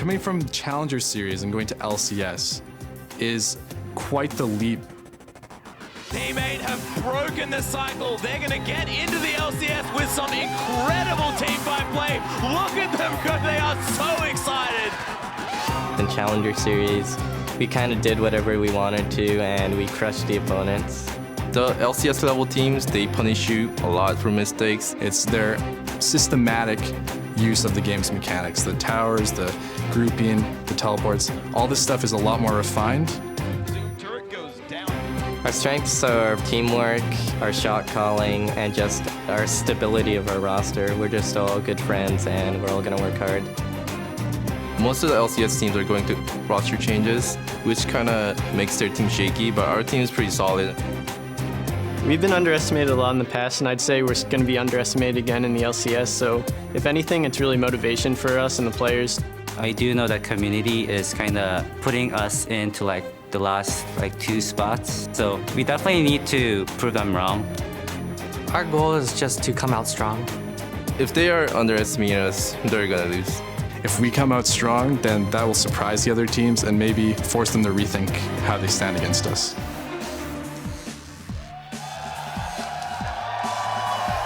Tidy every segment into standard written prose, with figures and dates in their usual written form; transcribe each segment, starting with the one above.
coming from Challenger Series and going to LCS is quite the leap. Teammate have broken the cycle. They're going to get into the LCS with some incredible teamfight play. Look at them go. They are so excited. In Challenger Series, we kind of did whatever we wanted to, and we crushed the opponents. The LCS level teams, they punish you a lot for mistakes. It's their systematic use of the game's mechanics. The towers, the grouping, the teleports, all this stuff is a lot more refined. Our strengths are teamwork, our shot calling, and just our stability of our roster. We're just all good friends, and we're all going to work hard. Most of the LCS teams are going through roster changes, which kind of makes their team shaky, but our team is pretty solid. We've been underestimated a lot in the past, and I'd say we're going to be underestimated again in the LCS, so if anything, it's really motivation for us and the players. I do know that community is kind of putting us into the last 2 spots, so we definitely need to prove them wrong. Our goal is just to come out strong. If they are underestimating us, they're gonna lose. If we come out strong, then that will surprise the other teams and maybe force them to rethink how they stand against us.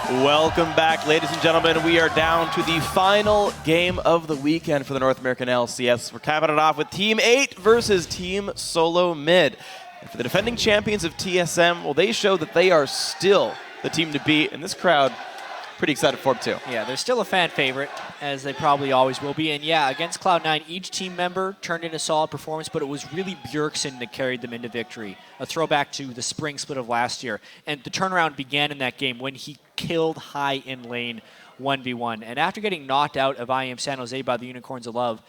Welcome back, ladies and gentlemen. We are down to the final game of the weekend for the North American LCS. We're capping it off with Team 8 versus Team SoloMid. And for the defending champions of TSM, well, they showed that they are still the team to beat, and this crowd pretty excited for them too. Yeah, they're still a fan favorite, as they probably always will be. And yeah, against Cloud9, each team member turned in a solid performance, but it was really Bjergsen that carried them into victory. A throwback to the spring split of last year. And the turnaround began in that game when he killed high in lane 1v1. And after getting knocked out of IEM San Jose by the Unicorns of Love,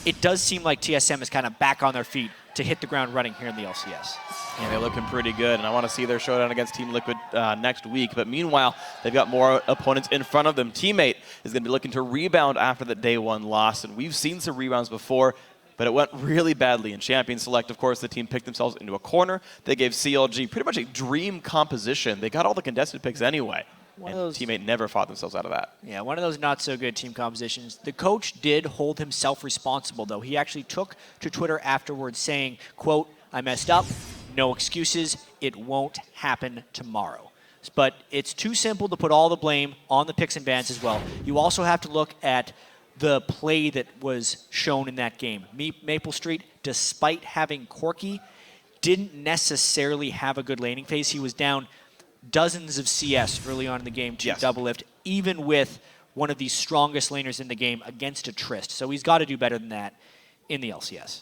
it does seem like TSM is kind of back on their feet to hit the ground running here in the LCS. Yeah, they're looking pretty good, and I want to see their showdown against Team Liquid next week. But meanwhile, they've got more opponents in front of them. Teammate is going to be looking to rebound after the day 1 loss, and we've seen some rebounds before, but it went really badly. In Champion Select, of course, the team picked themselves into a corner. They gave CLG pretty much a dream composition. They got all the contested picks anyway, and Teammate never fought themselves out of that. Yeah, one of those not-so-good team compositions. The coach did hold himself responsible, though. He actually took to Twitter afterwards saying, quote, "I messed up. No excuses. It won't happen tomorrow." But it's too simple to put all the blame on the picks and bans as well. You also have to look at the play that was shown in that game. Maple Street, despite having Corki, didn't necessarily have a good laning phase. He was down dozens of CS early on in the game to double lift, even with one of the strongest laners in the game against a Trist. So he's got to do better than that in the LCS.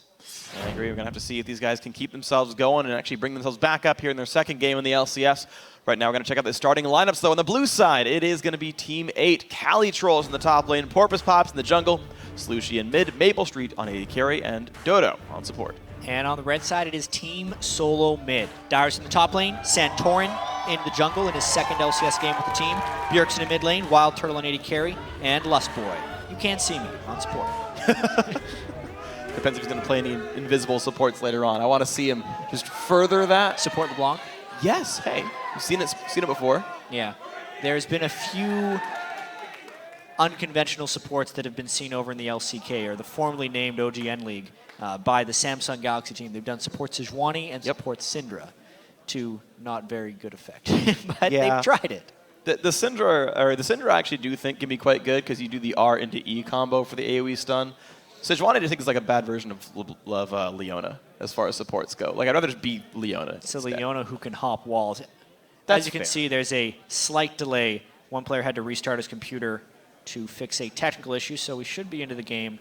I agree. We're going to have to see if these guys can keep themselves going and actually bring themselves back up here in their second game in the LCS. Right now, we're going to check out the starting lineups, though. On the blue side, it is going to be Team 8. Cali Trolls in the top lane, Porpoise Pops in the jungle, Slushy in mid, Maple Street on AD carry, and Dodo on support. And on the red side, it is Team SoloMid. Dyrus in the top lane, Santorin in the jungle in his second LCS game with the team, Bjergsen in mid lane, Wild Turtle on AD carry, and Lustboy. You can't see me on support. Depends if he's going to play any invisible supports later on. I want to see him just further that. Support LeBlanc? Yes. Hey, you've seen it before. Yeah. There's been a few unconventional supports that have been seen over in the LCK, or the formerly named OGN League, by the Samsung Galaxy team. They've done support Sejuani and support Syndra to not very good effect. But they've tried it. The Syndra I actually do think can be quite good because you do the R into E combo for the AoE stun. Sejuani I think is like a bad version of Leona as far as supports go. Like I'd rather just beat Leona. It's a Leona who can hop walls. As you can see, there's a slight delay. One player had to restart his computer to fix a technical issue, so we should be into the game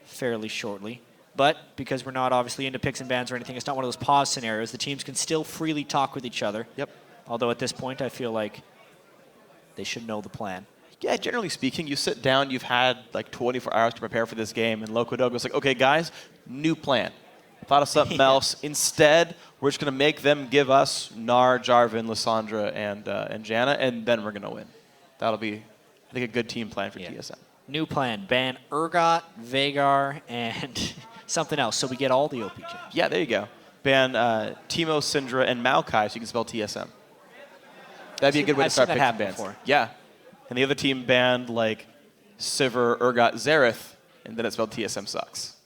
fairly shortly. But because we're not obviously into picks and bans or anything, it's not one of those pause scenarios. The teams can still freely talk with each other. Yep. Although at this point, I feel like they should know the plan. Yeah, generally speaking, you sit down, you've had like 24 hours to prepare for this game, and Locodogo's like, okay, guys, new plan. Thought of something else. Instead, we're just going to make them give us Gnar, Jarvan, Lissandra, and Janna, and then we're going to win. That'll be, I think, a good team plan for TSM. New plan. Ban Urgot, Veigar, and something else, so we get all the OP champs. Yeah, there you go. Ban Teemo, Syndra, and Maokai so you can spell TSM. That'd be a good way to start picking bans. Before. Yeah. And the other team banned like Sivir, Urgot, Xerath, and then it spelled TSM sucks.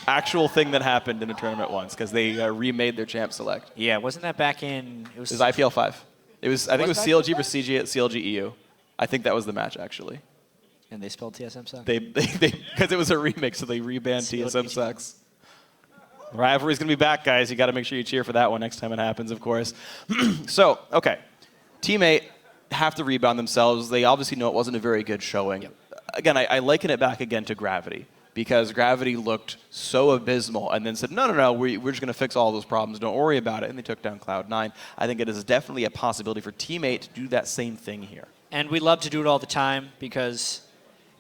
Actual thing that happened in a tournament once because they remade their champ select. Yeah, wasn't that back in? It was IPL 5. I think it was that CLG IPL versus CLG EU. I think that was the match actually. And they spelled TSM sucks? They because it was a remix, so they rebanned TSM sucks. Rivalry's going to be back, guys. You got to make sure you cheer for that one next time it happens, of course. So, okay. Teammate have to rebound themselves. They obviously know it wasn't a very good showing. Yep. Again, I liken it back again to Gravity because Gravity looked so abysmal and then said, no, we're just going to fix all those problems. Don't worry about it. And they took down Cloud9. I think it is definitely a possibility for Teammate to do that same thing here. And we love to do it all the time because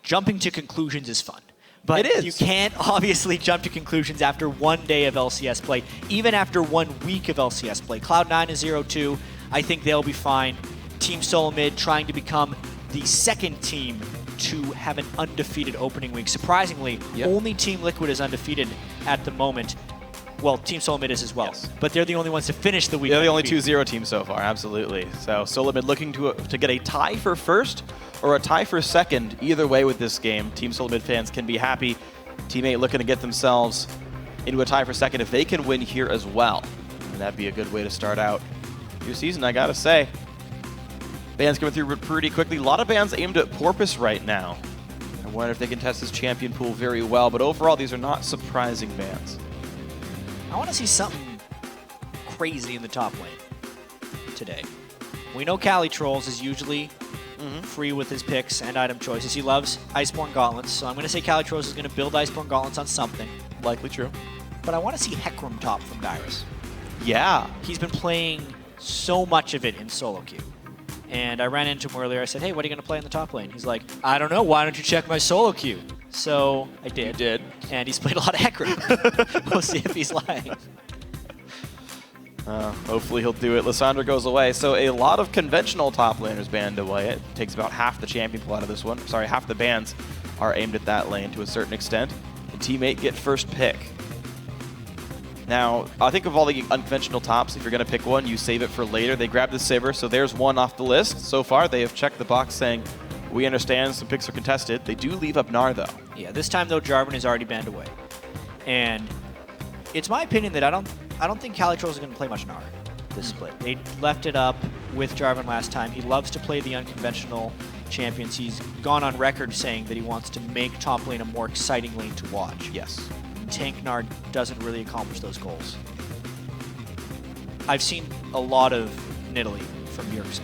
jumping to conclusions is fun. But it is. You can't obviously jump to conclusions after one day of LCS play, even after 1 week of LCS play. Cloud9 is 0-2. I think they'll be fine. Team SoloMid trying to become the second team to have an undefeated opening week. Surprisingly, only Team Liquid is undefeated at the moment. Well, Team SoloMid is as well. Yes. But they're the only ones to finish the week. They're the only 2-0 team so far, absolutely. So SoloMid looking to get a tie for first or a tie for second. Either way with this game, Team SoloMid fans can be happy. Teammate looking to get themselves into a tie for second if they can win here as well. And that'd be a good way to start out your season, I gotta say. Bans coming through pretty quickly. A lot of bans aimed at Porpoise right now. I wonder if they can test his champion pool very well, but overall these are not surprising bans. I want to see something crazy in the top lane today. We know Cali Trolls is usually free with his picks and item choices. He loves Iceborne Gauntlets, so I'm going to say Cali Trolls is going to build Iceborne Gauntlets on something. Likely true. But I want to see Hecarim top from Dyrus. Yeah. He's been playing so much of it in solo queue. And I ran into him earlier. I said, hey, what are you going to play in the top lane? He's like, I don't know. Why don't you check my solo queue? So I did. You did. And he's played a lot of Hecarim. We'll see if he's lying. Hopefully he'll do it. Lissandra goes away. So a lot of conventional top laners banned away. It takes about half the champion pool out of this one. Sorry, half the bans are aimed at that lane to a certain extent. And Teammate get first pick. Now, I think of all the unconventional tops, if you're going to pick one, you save it for later. They grab the Sivir, so there's one off the list. So far, they have checked the box saying, we understand some picks are contested. They do leave up Gnar, though. Yeah, this time, though, Jarvan is already banned away. And it's my opinion that I don't think Cali Trolls is going to play much Gnar this split. They left it up with Jarvan last time. He loves to play the unconventional champions. He's gone on record saying that he wants to make top lane a more exciting lane to watch. Yes. Tank Gnar doesn't really accomplish those goals. I've seen a lot of Nidalee from Bjergsen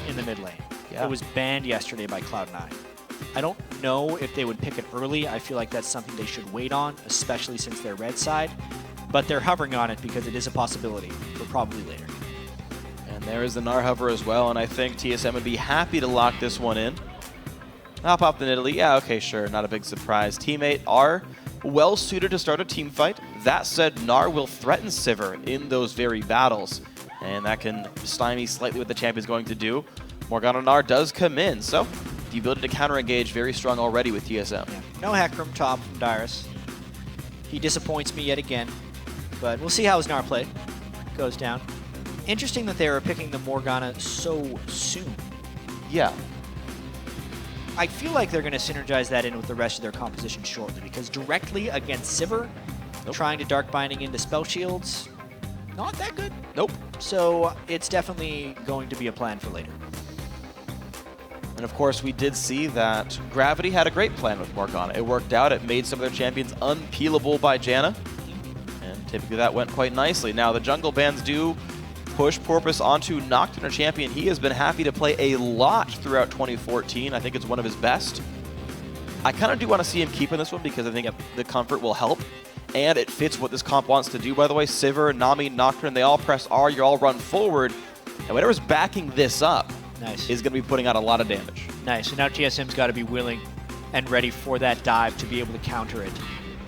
in the mid lane. Yeah. It was banned yesterday by Cloud9. I don't know if they would pick it early. I feel like that's something they should wait on, especially since they're red side. But they're hovering on it because it is a possibility for probably later. And there is the Gnar hover as well, and I think TSM would be happy to lock this one in. I'll pop the Nidalee. Yeah, okay, sure. Not a big surprise. Teammate are well suited to start a team fight. That said, Gnar will threaten Sivir in those very battles, and that can stymie slightly what the champion's going to do. Morgana Gnar does come in, so the ability to counter-engage very strong already with TSM. Yeah. No Hecarim top from Dyrus. He disappoints me yet again, but we'll see how his Gnar play goes down. Interesting that they are picking the Morgana so soon. Yeah. I feel like they're going to synergize that in with the rest of their composition shortly, because directly against Sivir, trying to Dark Binding into spell shields, not that good. Nope. So it's definitely going to be a plan for later. And of course, we did see that Gravity had a great plan with Morgana. It worked out. It made some of their champions unpeelable by Janna. And typically that went quite nicely. Now, the jungle bans do push Porpoise onto Nocturne, a champion he has been happy to play a lot throughout 2014. I think it's one of his best. I kind of do want to see him keep in this one because I think the comfort will help. And it fits what this comp wants to do, by the way. Sivir, Nami, Nocturne, they all press R, you all run forward. And whatever's backing this up is going to be putting out a lot of damage. Nice. So now TSM's got to be willing and ready for that dive to be able to counter it.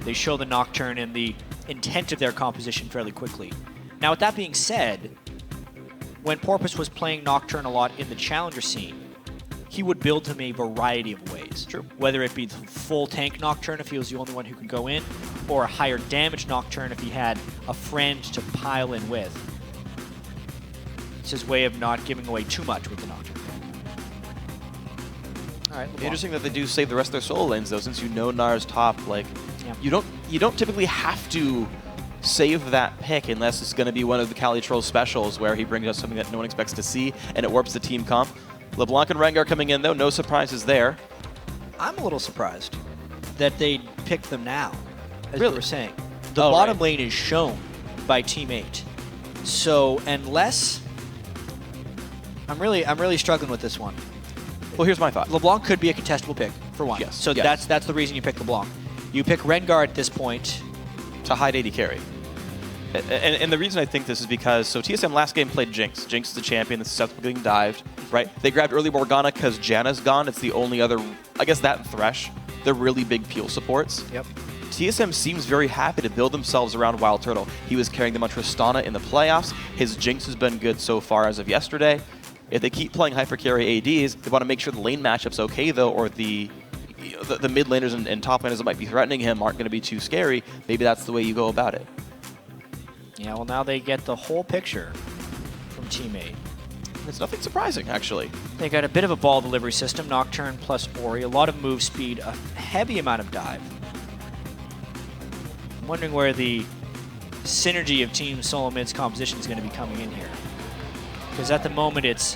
They show the Nocturne and the intent of their composition fairly quickly. Now, with that being said, when Porpoise was playing Nocturne a lot in the challenger scene, he would build him a variety of ways. True. Whether it be the full tank Nocturne if he was the only one who could go in, or a higher damage Nocturne if he had a friend to pile in with. It's his way of not giving away too much with the Nocturne. All right, LeBlanc. Interesting that they do save the rest of their solo lanes though, since you know Nar's top. Like, Yeah. you don't typically have to save that pick unless it's going to be one of the Cali Troll specials where he brings us something that no one expects to see and it warps the team comp. LeBlanc and Rengar coming in though, no surprises there. I'm a little surprised that they picked them now, as Really? you were saying. The Oh, bottom right. lane is shown by Team 8. So unless I'm really struggling with this one. Well, here's my thought. LeBlanc could be a contestable pick for one. Yes, So yes. that's the reason you pick LeBlanc. You pick Rengar at this point. To hide AD carry. And the reason I think this is because, so TSM last game played Jinx. Jinx is the champion that's susceptible to getting dived, right? They grabbed early Morgana because Janna's gone. It's the only other, I guess that and Thresh, they're really big peel supports. Yep. TSM seems very happy to build themselves around Wild Turtle. He was carrying them on Tristana in the playoffs. His Jinx has been good so far as of yesterday. If they keep playing hyper carry ADs, they want to make sure the lane matchup's okay though, or the mid laners and top laners that might be threatening him aren't going to be too scary. Maybe that's the way you go about it. Yeah, well now they get the whole picture from Team 8. It's nothing surprising, actually. They got a bit of a ball delivery system, Nocturne plus Ori, a lot of move speed, a heavy amount of dive. I'm wondering where the synergy of Team SoloMid's composition is going to be coming in here. Because at the moment it's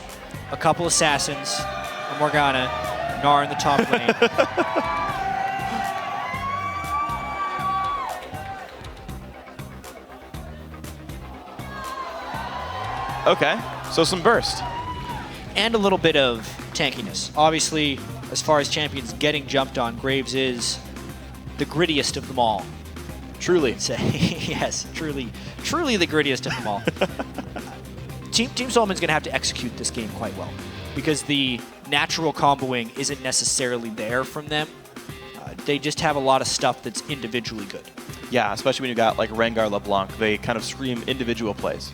a couple Assassins, a Morgana, Gnar in the top lane. Okay, so some burst. And a little bit of tankiness. Obviously, as far as champions getting jumped on, Graves is the grittiest of them all. Truly. Say yes, truly the grittiest of them all. Team SoloMid's going to have to execute this game quite well because the natural comboing isn't necessarily there from them. They just have a lot of stuff that's individually good. Yeah, especially when you got like Rengar, LeBlanc. They kind of scream individual plays.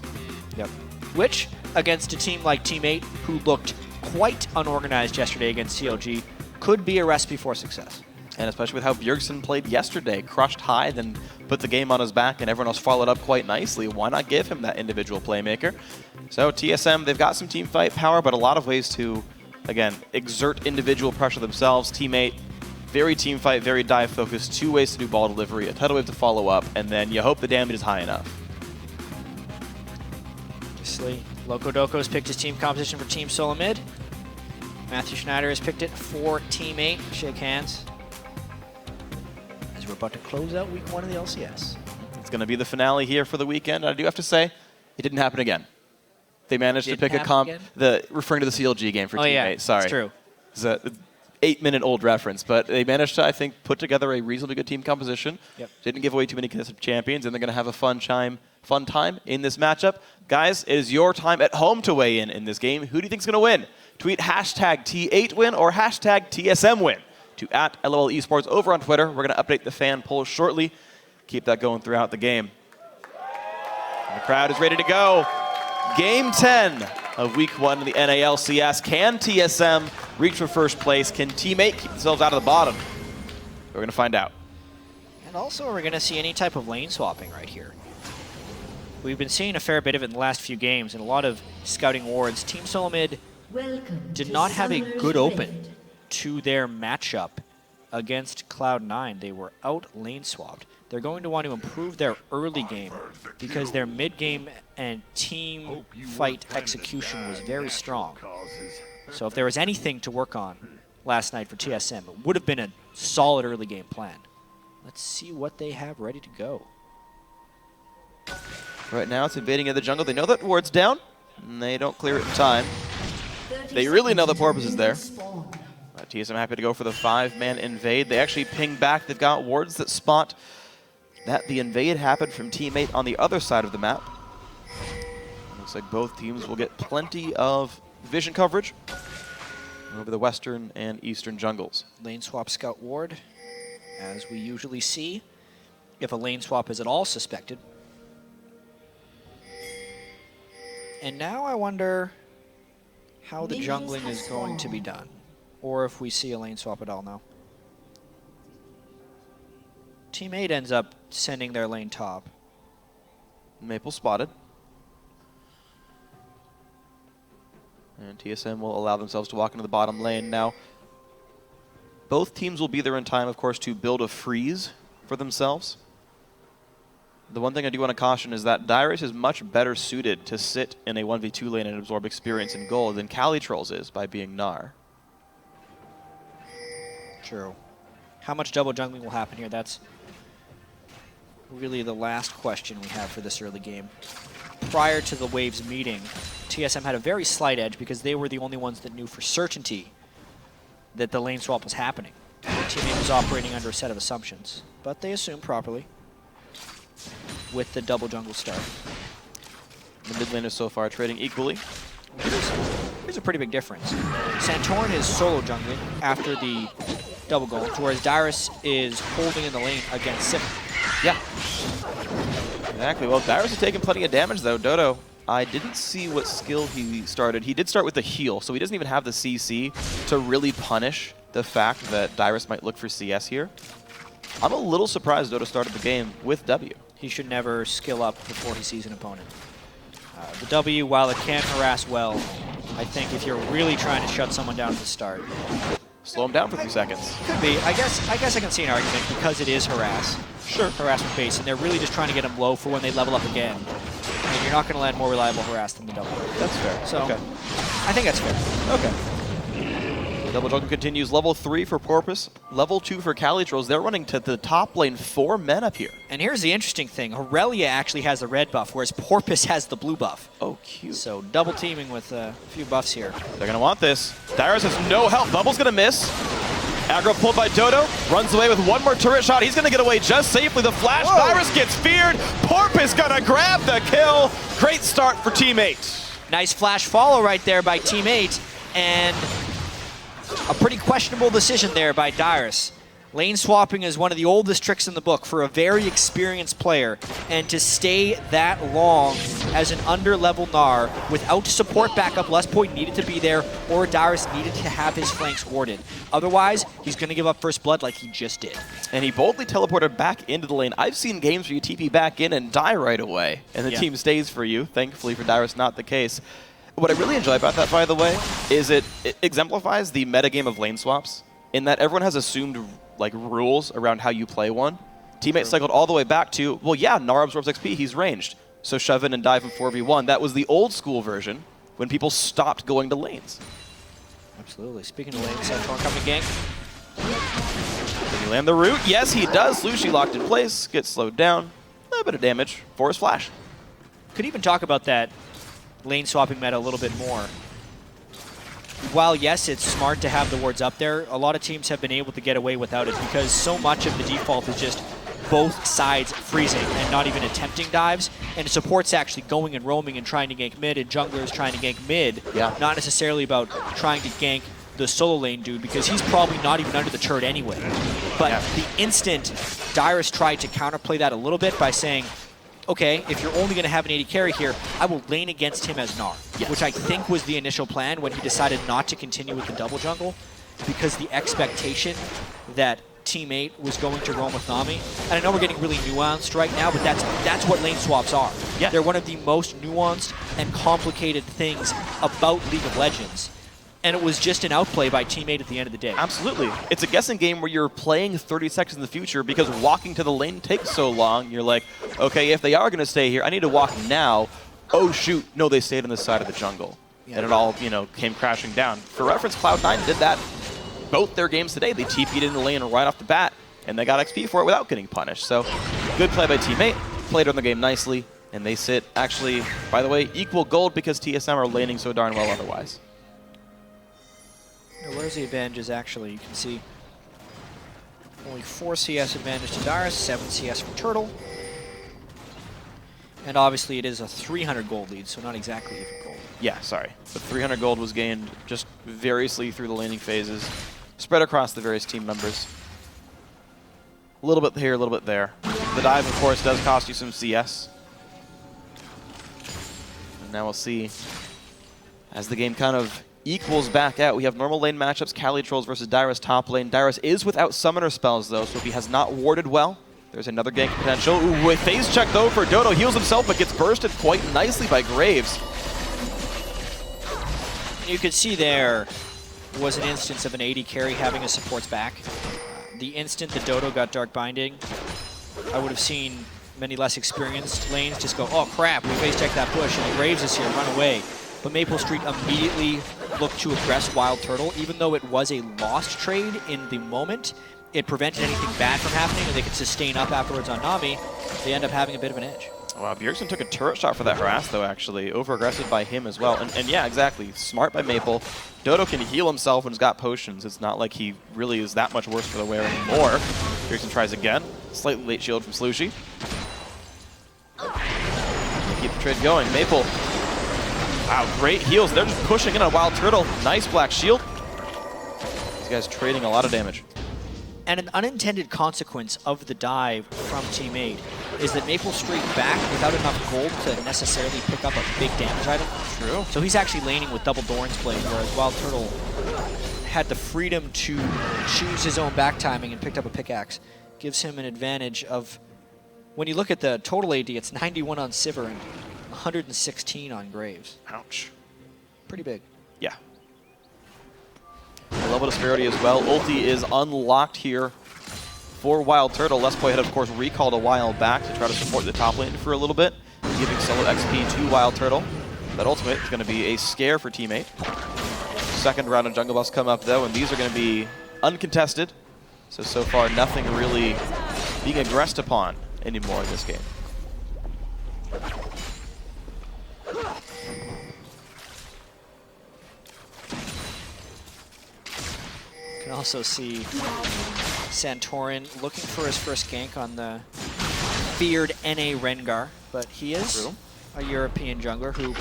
Yep. Which, against a team like Team 8, who looked quite unorganized yesterday against CLG, could be a recipe for success. And especially with how Bjergsen played yesterday, crushed high, then put the game on his back, and everyone else followed up quite nicely. Why not give him that individual playmaker? So TSM, they've got some team fight power, but a lot of ways to, again, exert individual pressure themselves. Team 8, very team fight, very dive focused, 2 ways to do ball delivery, a tidal wave to follow up, and then you hope the damage is high enough. Obviously, Loco Doco has picked his team composition for Team SoloMid. Matthew Schneider has picked it for Team 8. Shake hands. As we're about to close out week 1 of the LCS. It's going to be the finale here for the weekend. I do have to say, it didn't happen again. They managed to pick a comp, referring to the CLG game for Team 8. Sorry. That's true. It's a 8-minute-old reference, but they managed to, I think, put together a reasonably good team composition. Yep. Didn't give away too many contested champions, and they're going to have a fun time in this matchup. Guys, it is your time at home to weigh in this game. Who do you think is going to win? Tweet hashtag T8win or hashtag TSMwin to @LOL Esports over on Twitter. We're going to update the fan poll shortly. Keep that going throughout the game. And the crowd is ready to go. Game 10 of Week 1 of the NALCS. Can TSM reach for first place? Can Team 8 keep themselves out of the bottom? We're going to find out. And also, are we going to see any type of lane swapping right here? We've been seeing a fair bit of it in the last few games and a lot of scouting awards. Team SoloMid did not have a good open to their matchup against Cloud9. They were out lane swapped. They're going to want to improve their early game because their mid game and team fight execution was very strong. So if there was anything to work on last night for TSM, it would have been a solid early game plan. Let's see what they have ready to go. Right now, it's invading in the jungle. They know that ward's down, and they don't clear it in time. They really know the porpoise is there. TSM happy to go for the 5-man invade. They actually ping back. They've got wards that spot that the invade happened from Team 8 on the other side of the map. Looks like both teams will get plenty of vision coverage over the western and eastern jungles. Lane swap scout ward, as we usually see, if a lane swap is at all suspected. And now I wonder how the jungling is going to be done, or if we see a lane swap at all now. Team 8 ends up sending their lane top. Maple spotted. And TSM will allow themselves to walk into the bottom lane. Now, Both teams will be there in time, of course, to build a freeze for themselves. The one thing I do want to caution is that Dyrus is much better suited to sit in a 1v2 lane and absorb experience and gold than Calitrolls is by being Gnar. True. How much double jungling will happen here? That's really the last question we have for this early game. Prior to the Waves meeting, TSM had a very slight edge because they were the only ones that knew for certainty that the lane swap was happening. Teammate was operating under a set of assumptions, but they assumed properly with the double jungle start. The mid laners so far trading equally. Here's a pretty big difference. Santorin is solo jungling after the double gold, whereas Dyrus is holding in the lane against Sip. Yeah. Exactly. Well, Dyrus is taking plenty of damage, though. Dodo, I didn't see what skill he started. He did start with the heal, so he doesn't even have the CC to really punish the fact that Dyrus might look for CS here. I'm a little surprised Dodo started the game with W. He should never skill up before he sees an opponent. The W, while it can harass well, I think if you're really trying to shut someone down at the start. Slow him down for a few seconds. Could be. I guess I can see an argument because it is harass. Sure. Harassment base, and they're really just trying to get him low for when they level up again. And you're not going to land more reliable harass than the double. That's fair. So, okay. I think that's fair. Okay. Double jungle continues. Level 3 for Porpoise. Level 2 for Calitrolls. They're running to the top lane. 4 men up here. And here's the interesting thing. Aurelia actually has the red buff, whereas Porpoise has the blue buff. Oh, cute. So double teaming with a few buffs here. They're going to want this. Dyrus has no health. Bubble's going to miss. Aggro pulled by Dodo. Runs away with one more turret shot. He's going to get away just safely. The flash. Dyrus gets feared. Porpoise going to grab the kill. Great start for Teammate. Nice flash follow right there by Teammate. And a pretty questionable decision there by Dyrus. Lane swapping is one of the oldest tricks in the book for a very experienced player, and to stay that long as an under-level Gnar without support backup, less point needed to be there, or Dyrus needed to have his flanks warded. Otherwise, he's going to give up first blood like he just did. And he boldly teleported back into the lane. I've seen games where you TP back in and die right away, and the team stays for you. Thankfully for Dyrus, not the case. What I really enjoy about that, by the way, is it exemplifies the metagame of lane swaps, in that everyone has assumed like rules around how you play one. Teammate cycled all the way back to, well, yeah, Gnar absorbs XP, he's ranged. So shove in and dive in 4v1. That was the old school version when people stopped going to lanes. Absolutely. Speaking of lanes, Santorin coming gank. Did he land the root? Yes, he does. Lushi locked in place, gets slowed down. A little bit of damage for his flash. Could even talk about that lane swapping meta a little bit more. While, yes, it's smart to have the wards up there, a lot of teams have been able to get away without it because so much of the default is just both sides freezing and not even attempting dives, and support's actually going and roaming and trying to gank mid, and junglers trying to gank mid, not necessarily about trying to gank the solo lane dude because he's probably not even under the turret anyway. But the instant Dyrus tried to counterplay that a little bit by saying, okay, if you're only going to have an 80 carry here, I will lane against him as Gnar, which I think was the initial plan when he decided not to continue with the double jungle, because the expectation that Teammate was going to roam with Nami, and I know we're getting really nuanced right now, but that's what lane swaps are. They're one of the most nuanced and complicated things about League of Legends. And it was just an outplay by Teammate at the end of the day. Absolutely. It's a guessing game where you're playing 30 seconds in the future because walking to the lane takes so long. You're like, okay, if they are going to stay here, I need to walk now. Oh, shoot. No, they stayed on the side of the jungle. And it all, came crashing down. For reference, Cloud9 did that both their games today. They TP'd in the lane right off the bat, and they got XP for it without getting punished. So, good play by Teammate. Played on the game nicely, and they sit, actually, by the way, equal gold because TSM are laning so darn well otherwise. Where's the advantages actually? You can see only 4 CS advantage to Dyrus, 7 CS for Turtle. And obviously it is a 300 gold lead, so not exactly even gold. Yeah, sorry. But 300 gold was gained just variously through the laning phases, spread across the various team members. A little bit here, a little bit there. The dive, of course, does cost you some CS. And now we'll see as the game kind of equals back out. We have normal lane matchups, Calitrolls versus Dyrus top lane. Dyrus is without summoner spells, though, so if he has not warded well, there's another gank potential. Ooh, with phase check, though, for Dodo. Heals himself, but gets bursted quite nicely by Graves. You could see there, was an instance of an AD carry having a support's back. The instant the Dodo got Dark Binding, I would have seen many less experienced lanes just go, oh crap, we face check that push, and Graves is here, run away. But Maple Street immediately looked to aggress Wild Turtle, even though it was a lost trade in the moment. It prevented anything bad from happening, and they could sustain up afterwards on Nami. They end up having a bit of an edge. Wow, Bjergsen took a turret shot for that harass, though, actually. Over-aggressive by him as well. And yeah, exactly. Smart by Maple. Dodo can heal himself when he's got potions. It's not like he really is that much worse for the wear anymore. Bjergsen tries again. Slightly late shield from Slushy. Keep the trade going. Maple. Wow, great heals. They're just pushing in on Wild Turtle. Nice black shield. These guys trading a lot of damage. And an unintended consequence of the dive from Team 8 is that Maple Street back without enough gold to necessarily pick up a big damage item. True. So he's actually laning with double Doran's Blade, whereas Wild Turtle had the freedom to choose his own back timing and picked up a pickaxe. Gives him an advantage of, when you look at the total AD, it's 91 on Sivir and 116 on Graves. Ouch. Pretty big. Yeah. A level disparity as well. Ulti is unlocked here for Wild Turtle. Lespoy had, of course, recalled a while back to try to support the top lane for a little bit, giving solo XP to Wild Turtle. That ultimate is going to be a scare for Team 8. Second round of jungle buffs come up, though, and these are going to be uncontested. So far, nothing really being aggressed upon anymore in this game. You can also see Santorin looking for his first gank on the feared NA Rengar, but he is a European jungler who,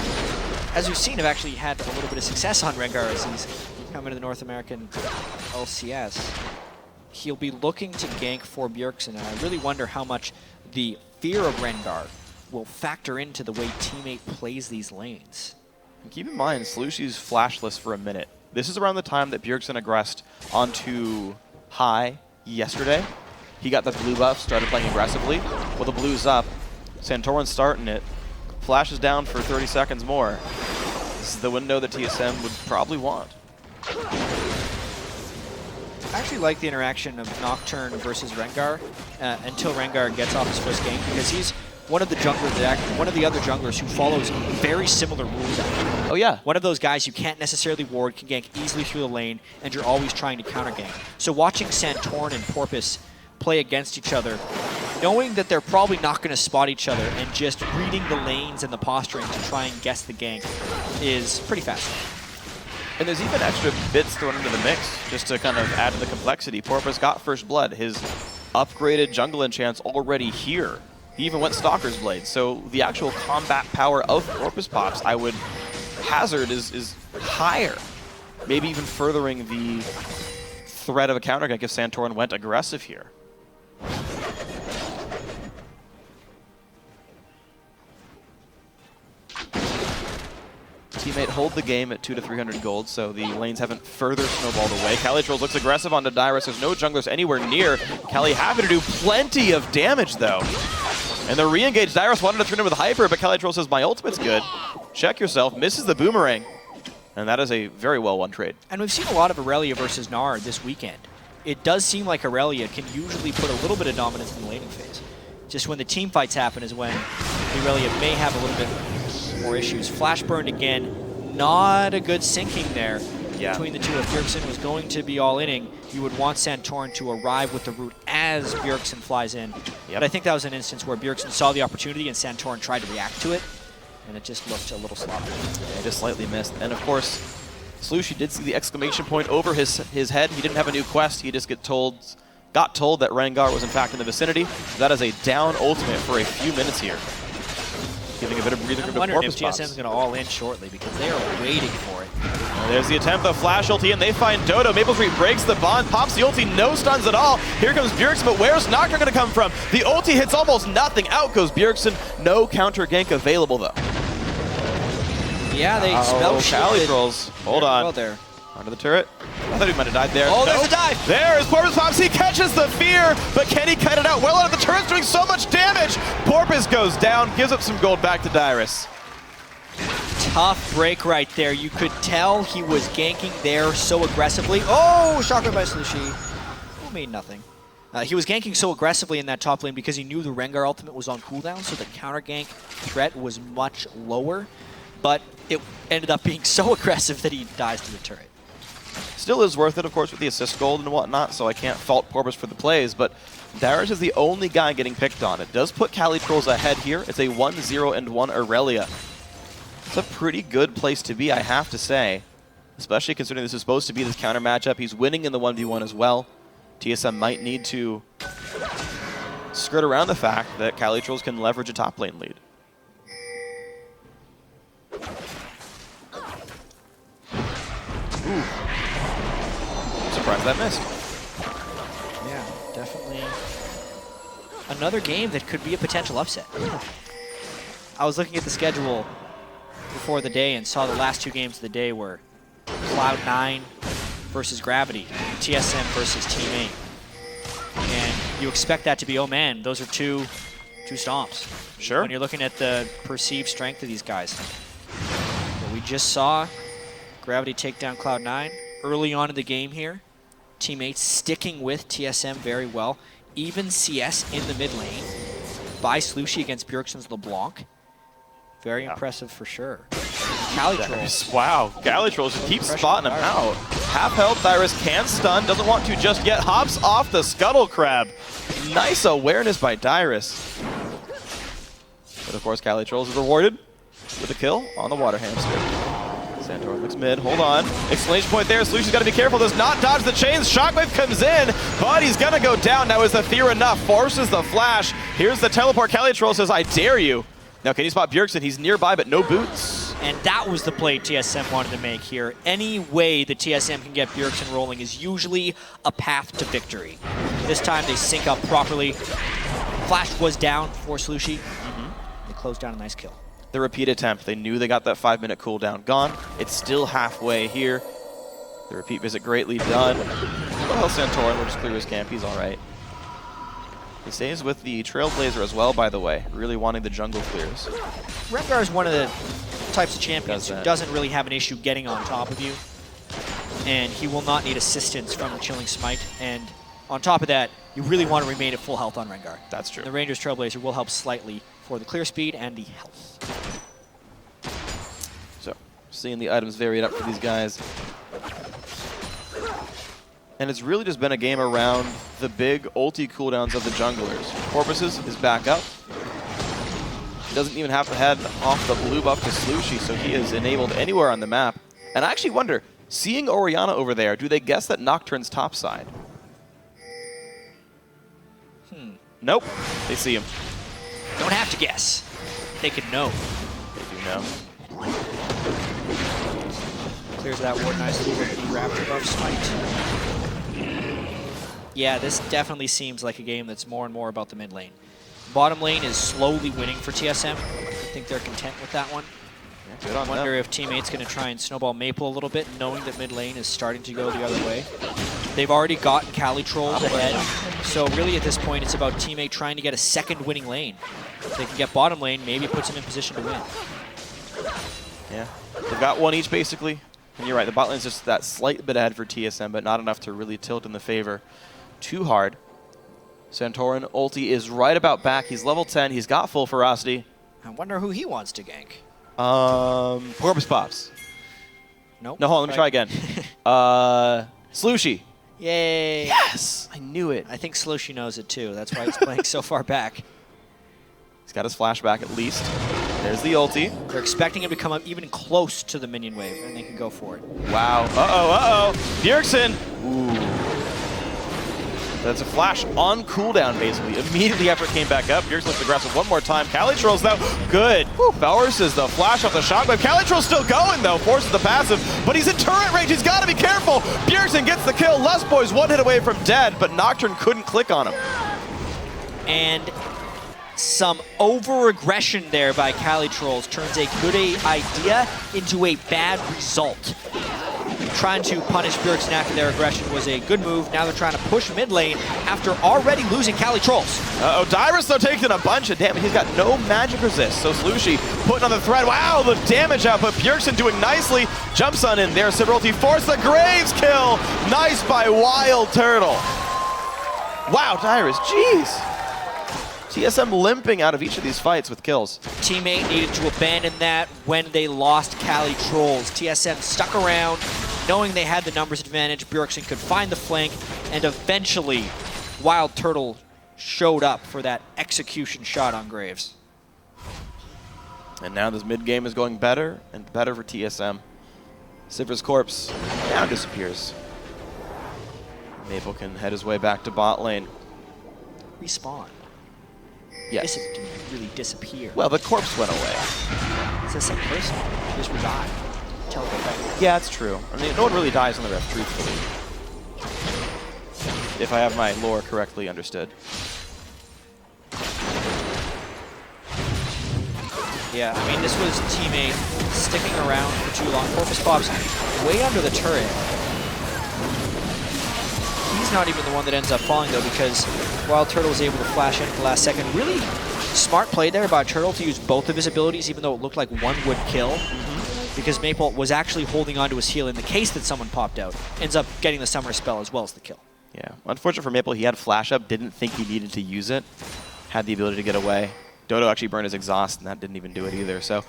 as we've seen, have actually had a little bit of success on Rengar as he's come into the North American LCS. He'll be looking to gank for Bjergsen, and I really wonder how much the fear of Rengar will factor into the way Team 8 plays these lanes. And keep in mind, Slushy's flashless for a minute. This is around the time that Bjergsen aggressed onto high yesterday. He got the blue buff, started playing aggressively. Well, the blue's up. Santorin's starting it. Flash is down for 30 seconds more. This is the window that TSM would probably want. I actually like the interaction of Nocturne versus Rengar until Rengar gets off his first game, because he's one of the other junglers who follows very similar rules. Oh yeah. One of those guys you can't necessarily ward, can gank easily through the lane, and you're always trying to counter gank. So watching Santorin and Porpoise play against each other, knowing that they're probably not going to spot each other, and just reading the lanes and the posturing to try and guess the gank is pretty fascinating. And there's even extra bits thrown into the mix just to kind of add to the complexity. Porpoise got first blood. His upgraded jungle enchant's already here. He even went Stalker's Blade. So the actual combat power of Porpoise Pops, I would hazard, is higher. Maybe even furthering the threat of a counter gank if Santorin went aggressive here. Teammate hold the game at 200 to 300 gold, so the lanes haven't further snowballed away. Calitrolls looks aggressive onto Dyrus. There's no junglers anywhere near. Cali happy to do plenty of damage, though. And the re-engage, Dyrus wanted to turn in with Hyper, but Calitroll says, my ultimate's good. Check yourself, misses the boomerang. And that is a very well-won trade. And we've seen a lot of Aurelia versus Nard this weekend. It does seem like Aurelia can usually put a little bit of dominance in the laning phase. Just when the team fights happen is when Aurelia may have a little bit more issues. Flash burned again, not a good syncing there between the two. If Bjergsen was going to be all-inning, you would want Santorin to arrive with the root as Bjergsen flies in. But I think that was an instance where Bjergsen saw the opportunity and Santorin tried to react to it, and it just looked a little sloppy. Yeah, just slightly missed. And of course, Slushy did see the exclamation point over his head. He didn't have a new quest. He just got told that Rengar was in fact in the vicinity. So that is a down ultimate for a few minutes here. Giving a bit of breathing room to I'm wondering Porpoise if Pops. TSM's going to all in shortly because they are waiting for it. And there's the attempt, the flash ulti, and they find Dodo. Maple Street breaks the bond, pops the ulti, no stuns at all. Here comes Bjergsen, but where's Nocturne going to come from? The ulti hits almost nothing. Out goes Bjergsen. No counter gank available, though. Yeah, they spell Calitrolls. Hold on. Well there. Onto the turret. I thought he might have died there. Oh, there's a dive! There is Porpoise Pops. He catches the fear, but can he cut it out? Well, out of the turret's doing so much damage. Porpoise goes down, gives up some gold back to Dyrus. Tough break right there. You could tell he was ganking there so aggressively. Oh, shotgun by Slushy. Will mean nothing. He was ganking so aggressively in that top lane because he knew the Rengar ultimate was on cooldown, so the counter gank threat was much lower. But it ended up being so aggressive that he dies to the turret. Still is worth it, of course, with the assist gold and whatnot, so I can't fault Porpoise for the plays, but Darius is the only guy getting picked on. It does put Calitrolls ahead here. It's a 1-0-1 Aurelia. It's a pretty good place to be, I have to say, especially considering this is supposed to be this counter matchup. He's winning in the 1v1 as well. TSM might need to skirt around the fact that Calitrolls can leverage a top lane lead. Ooh. I'm surprised that missed. Yeah, definitely another game that could be a potential upset. I was looking at the schedule before the day and saw the last 2 games of the day were Cloud9 versus Gravity, TSM versus Team 8. And you expect that to be, oh man, those are two stomps. Sure. When you're looking at the perceived strength of these guys. But we just saw Gravity take down Cloud9 early on in the game here. Team 8 sticking with TSM very well. Even CS in the mid lane by Slushy against Bjergsen's LeBlanc. Very impressive for sure. Calitrolls. Wow, Calitrolls just keeps spotting him out. Half health, Dyrus can stun, doesn't want to just yet, hops off the Scuttle Crab. Nice awareness by Dyrus. But of course, Calitrolls is rewarded with a kill on the Water Hamster. Santor looks mid, hold on. Exclamation point there, Slushy's got to be careful, does not dodge the chains. Shockwave comes in, but he's going to go down. Now is the Fear enough? Forces the flash. Here's the teleport. Calitrolls says, I dare you. Now can you spot Bjergsen? He's nearby, but no boots. And that was the play TSM wanted to make here. Any way the TSM can get Bjergsen rolling is usually a path to victory. This time they sync up properly. Flash was down for Slushy. They closed down a nice kill. The repeat attempt. They knew they got that 5-minute cooldown gone. It's still halfway here. The repeat visit greatly done. Well, Santorin will just clear his camp. He's all right. He stays with the Trailblazer as well, by the way, really wanting the jungle clears. Rengar is one of the types of champions who doesn't really have an issue getting on top of you. And he will not need assistance from the Chilling Smite. And on top of that, you really want to remain at full health on Rengar. That's true. The Ranger's Trailblazer will help slightly for the clear speed and the health. So, seeing the items varied up for these guys. And it's really just been a game around the big ulti cooldowns of the junglers. Porpoises is back up. He doesn't even have to head off the blue buff to Slushy, so he is enabled anywhere on the map. And I actually wonder, seeing Orianna over there, do they guess that Nocturne's topside? Nope, they see him. Don't have to guess. They could know. They do know. Clears that ward nicely with the Raptor buff Smite. Yeah, this definitely seems like a game that's more and more about the mid lane. Bottom lane is slowly winning for TSM. I think they're content with that one. Yeah, good on I wonder them. if teammates going to try and snowball Maple a little bit, knowing that mid lane is starting to go the other way. They've already gotten Calitrolls ahead, so really at this point it's about teammate trying to get a second winning lane. If they can get bottom lane, maybe it puts them in position to win. Yeah, they've got one each basically. And you're right, the bot lane's just that slight bit ahead for TSM, but not enough to really tilt in the favor too hard. Santorin ulti is right about back. He's level 10. He's got full ferocity. I wonder who he wants to gank. Porpoise pops. Nope. No, hold on, let me try again. Slushy. Yay. Yes! I knew it. I think Slushy knows it too. That's why he's playing so far back. He's got his flashback at least. There's the ulti. They're expecting him to come up even close to the minion wave, and they can go for it. Wow. Uh-oh. Bjergsen. Ooh. That's a flash on cooldown, basically. Immediately after it came back up, Bjergsen looks aggressive one more time. Calitrolls, though, good. Forces the flash off the shockwave. Calitrolls still going, though. Forces the passive, but he's in turret range. He's got to be careful. Bjergsen gets the kill. Lust Boy's one hit away from dead, but Nocturne couldn't click on him. And some over-aggression there by Calitrolls turns a good idea into a bad result. trying to punish Bjergsen after their aggression was a good move. Now they're trying to push mid lane after already losing Cali Trolls. Dyrus, though, taking a bunch of damage. He's got no magic resist, so Slushy putting on the thread. Wow, the damage output. Bjergsen doing nicely. Jumps on in there. Sibralty forced the Graves kill. Nice by Wild Turtle. Wow, Dyrus, jeez. TSM limping out of each of these fights with kills. Teammate needed to abandon that when they lost Cali Trolls. TSM stuck around, knowing they had the numbers advantage. Bjergsen could find the flank, and eventually Wild Turtle showed up for that execution shot on Graves. And now this mid game is going better and better for TSM. Sivr's corpse now disappears. Maple can head his way back to bot lane. Respawn. Yes. This didn't really disappear. Well, the corpse went away. It's the same person. Just revived. Teleport back. Yeah, it's true. I mean, no one really dies on the ref, truthfully. If I have my lore correctly understood. Yeah, I mean, this was teammate sticking around for too long. Corpus Pop's way under the turret. He's not even the one that ends up falling, though, because Wild Turtle was able to flash in at the last second. Really smart play there by Turtle to use both of his abilities, even though it looked like one would kill. Because Maple was actually holding onto his heal in the case that someone popped out. Ends up getting the Summer Spell as well as the kill. Yeah, unfortunate for Maple, he had flash up, didn't think he needed to use it. Had the ability to get away. Dodo actually burned his exhaust, and that didn't even do it either. So,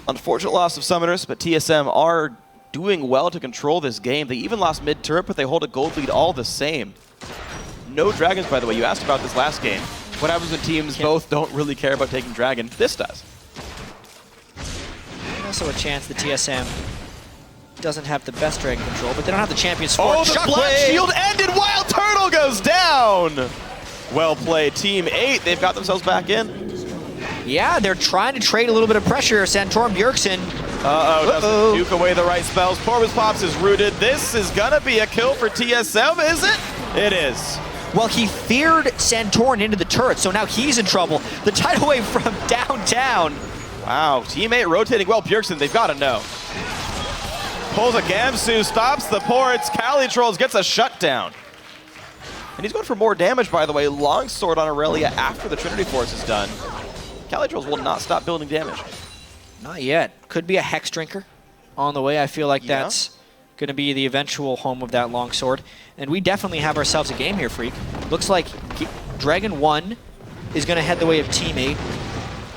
unfortunate loss of Summoners, but TSM are doing well to control this game. They even lost mid-turret, but they hold a gold lead all the same. No dragons, by the way. You asked about this last game. What happens when teams both don't really care about taking dragon? This does. Also a chance the TSM doesn't have the best dragon control, but they don't have the champions for it. Oh, the Black Shield ended! Wild Turtle goes down! Well played, Team 8. They've got themselves back in. Yeah, they're trying to trade a little bit of pressure. Santorum Bjergsen. Doesn't duke away the right spells. Corvus Pops is rooted. This is gonna be a kill for TSM, is it? It is. Well, he feared Santorin into the turret, so now he's in trouble. The tidal wave from downtown. Wow, teammate rotating well. Bjergsen, they've got to know. Pulls a Gamsu, stops the ports. Cali Trolls gets a shutdown. And he's going for more damage, by the way. Longsword on Aurelia after the Trinity Force is done. Cali Trolls will not stop building damage. Not yet. Could be a Hex Drinker on the way. I feel like that's going to be the eventual home of that Longsword. And we definitely have ourselves a game here, Freak. Looks like Dragon 1 is going to head the way of Team 8.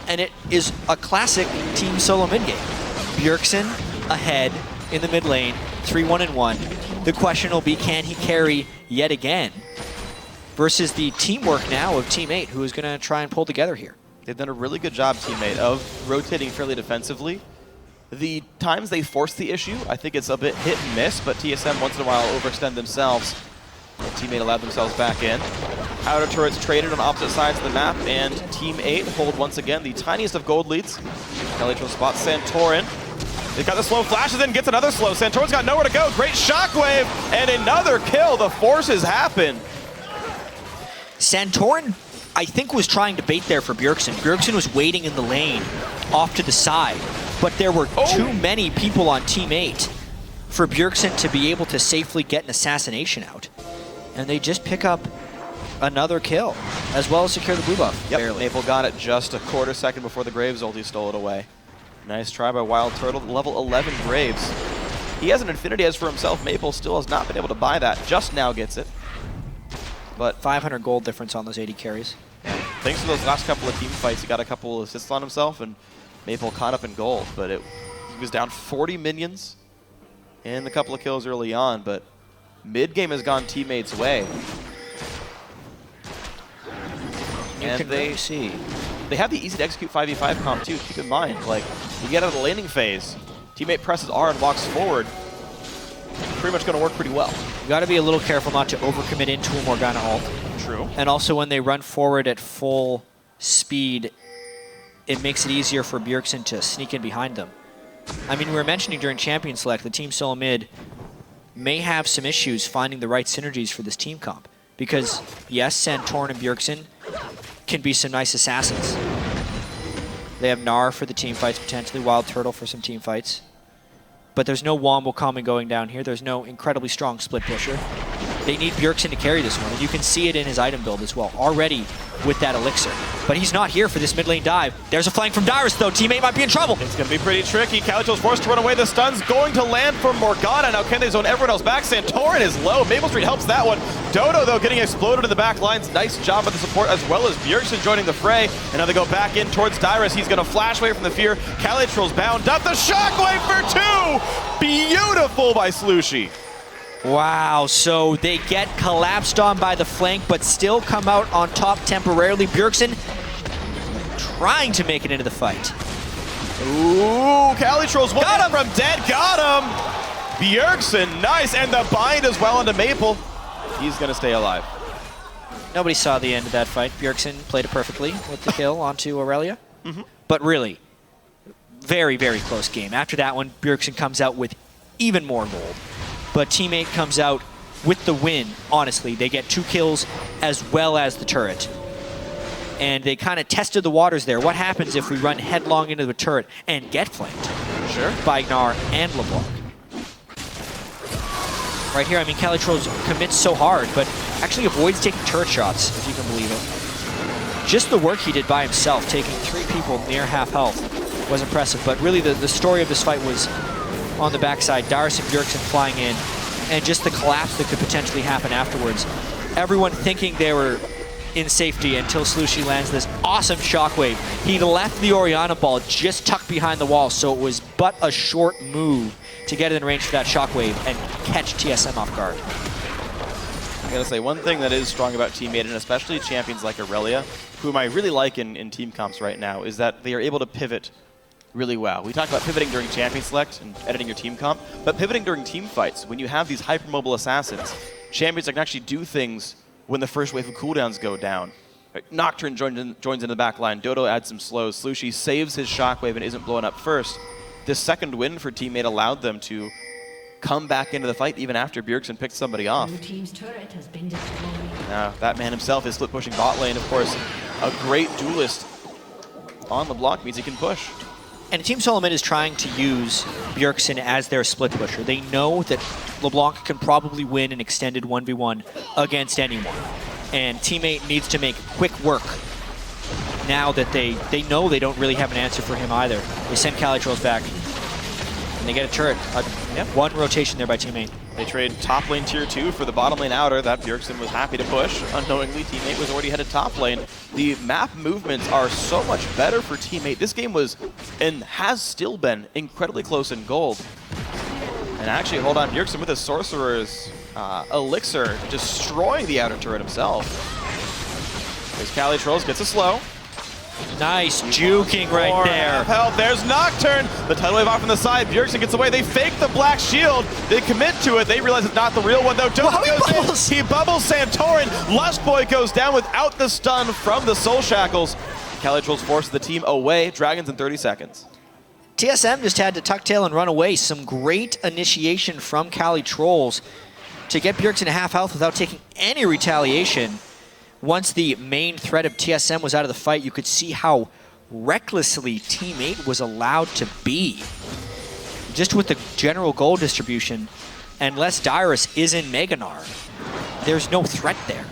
And it is a classic team solo mid game. Bjergsen ahead in the mid lane, 3-1-1. The question will be, can he carry yet again? Versus the teamwork now of Team 8, who is going to try and pull together here. They've done a really good job, teammate, of rotating fairly defensively. The times they force the issue, I think it's a bit hit and miss, but TSM once in a while overextend themselves. And teammate allowed themselves back in. Outer turrets traded on opposite sides of the map, and Team 8 hold once again the tiniest of gold leads. Elytro spots Santorin. They got the slow flashes in, gets another slow. Santorin's got nowhere to go. Great shockwave, and another kill. The forces happen. Santorin, I think, was trying to bait there for Bjergsen. Bjergsen was waiting in the lane off to the side, but there were too many people on Team 8 for Bjergsen to be able to safely get an assassination out. And they just pick up another kill, as well as secure the blue buff. Yep, barely. Maple got it just a quarter second before the Graves ulti stole it away. Nice try by Wild Turtle, level 11 Graves. He has an Infinity Edge for himself. Maple still has not been able to buy that, just now gets it. But 500 gold difference on those 80 carries. Thanks to those last couple of team fights, he got a couple of assists on himself, and Maple caught up in gold. But he was down 40 minions and a couple of kills early on, but mid-game has gone teammates' way. You can really see. They have the easy to execute 5v5 comp too, keep in mind. Like, you get out of the laning phase, teammate presses R and walks forward, pretty much going to work pretty well. You got to be a little careful not to overcommit into a Morgana ult. True. And also when they run forward at full speed, it makes it easier for Bjergsen to sneak in behind them. I mean, we were mentioning during Champion Select, the team solo mid may have some issues finding the right synergies for this team comp. Because, yes, Santorin and Bjergsen can be some nice assassins. They have Gnar for the team fights, potentially Wild Turtle for some team fights. but there's no Wombo coming going down here. There's no incredibly strong split pusher. They need Bjergsen to carry this one, and you can see it in his item build as well, already with that elixir. But he's not here for this mid lane dive. There's a flank from Dyrus, though. Teammate might be in trouble. It's going to be pretty tricky. Calicho's forced to run away. The stun's going to land from Morgana. Now can they zone everyone else back? Santorin is low. Maple Street helps that one. Dodo, though, getting exploded in the back lines. Nice job with the support, as well as Bjergsen joining the fray. And now they go back in towards Dyrus. He's going to flash away from the fear. Calicho's bound up. The shockwave for 2! Beautiful by Slushy. Wow, so they get collapsed on by the flank, but still come out on top temporarily. Bjergsen trying to make it into the fight. Ooh, Calitro's one hit from dead. Got him! Bjergsen, nice, and the bind as well onto Maple. He's going to stay alive. Nobody saw the end of that fight. Bjergsen played it perfectly with the kill onto Aurelia. But really, very, very close game. After that one, Bjergsen comes out with even more gold. But Teammate comes out with the win, honestly. They get 2 kills as well as the turret. And they kind of tested the waters there. What happens if we run headlong into the turret and get flanked? Sure. By Gnar and LeBlanc. Right here, I mean, Calitros commits so hard, but actually avoids taking turret shots, if you can believe it. Just the work he did by himself, taking 3 people near half health, was impressive. But really, the story of this fight was on the backside, Dyrus and Bjergsen flying in, and just the collapse that could potentially happen afterwards. Everyone thinking they were in safety until Slushy lands this awesome shockwave. He left the Orianna ball just tucked behind the wall, so it was but a short move to get in range for that shockwave and catch TSM off guard. I gotta say, one thing that is strong about Teammate, and especially champions like Aurelia, whom I really like in team comps right now, is that they are able to pivot really well. We talk about pivoting during champion select and editing your team comp, but pivoting during team fights, when you have these hypermobile assassins, champions that can actually do things when the first wave of cooldowns go down. Nocturne joins into the back line. Dodo adds some slows. Slushy saves his shockwave and isn't blown up first. This second win for Teammate allowed them to come back into the fight even after Bjergsen picked somebody off. Blue team's turret has been destroyed. Now, that man himself is split pushing bot lane. Of course, a great duelist on LeBlanc means he can push. And Team SoloMid is trying to use Bjergsen as their split pusher. They know that LeBlanc can probably win an extended 1v1 against anyone. And Teammate needs to make quick work now that they know they don't really have an answer for him either. They send Calitros back, and they get a turret. One rotation there by Teammate. They trade top lane tier 2 for the bottom lane outer that Bjergsen was happy to push. Unknowingly, Teammate was already headed top lane. The map movements are so much better for Teammate. This game was, and has still been, incredibly close in gold. And actually, hold on, Bjergsen with his Sorcerer's Elixir, destroying the outer turret himself. There's Calitros, gets a slow. Nice juking right there. Help, there's Nocturne. The tidal wave off on the side. Bjergsen gets away. They fake the black shield. They commit to it. They realize it's not the real one, though. Dodo goes in. He bubbles Santorin. Lustboy goes down without the stun from the Soul Shackles. Calitros forces the team away. Dragons in 30 seconds. TSM just had to tuck tail and run away. Some great initiation from Calitrolls to get Bjergsen to half health without taking any retaliation. Once the main threat of TSM was out of the fight, you could see how recklessly Teammate was allowed to be. Just with the general goal distribution, unless Dyrus is in Meganar, there's no threat there.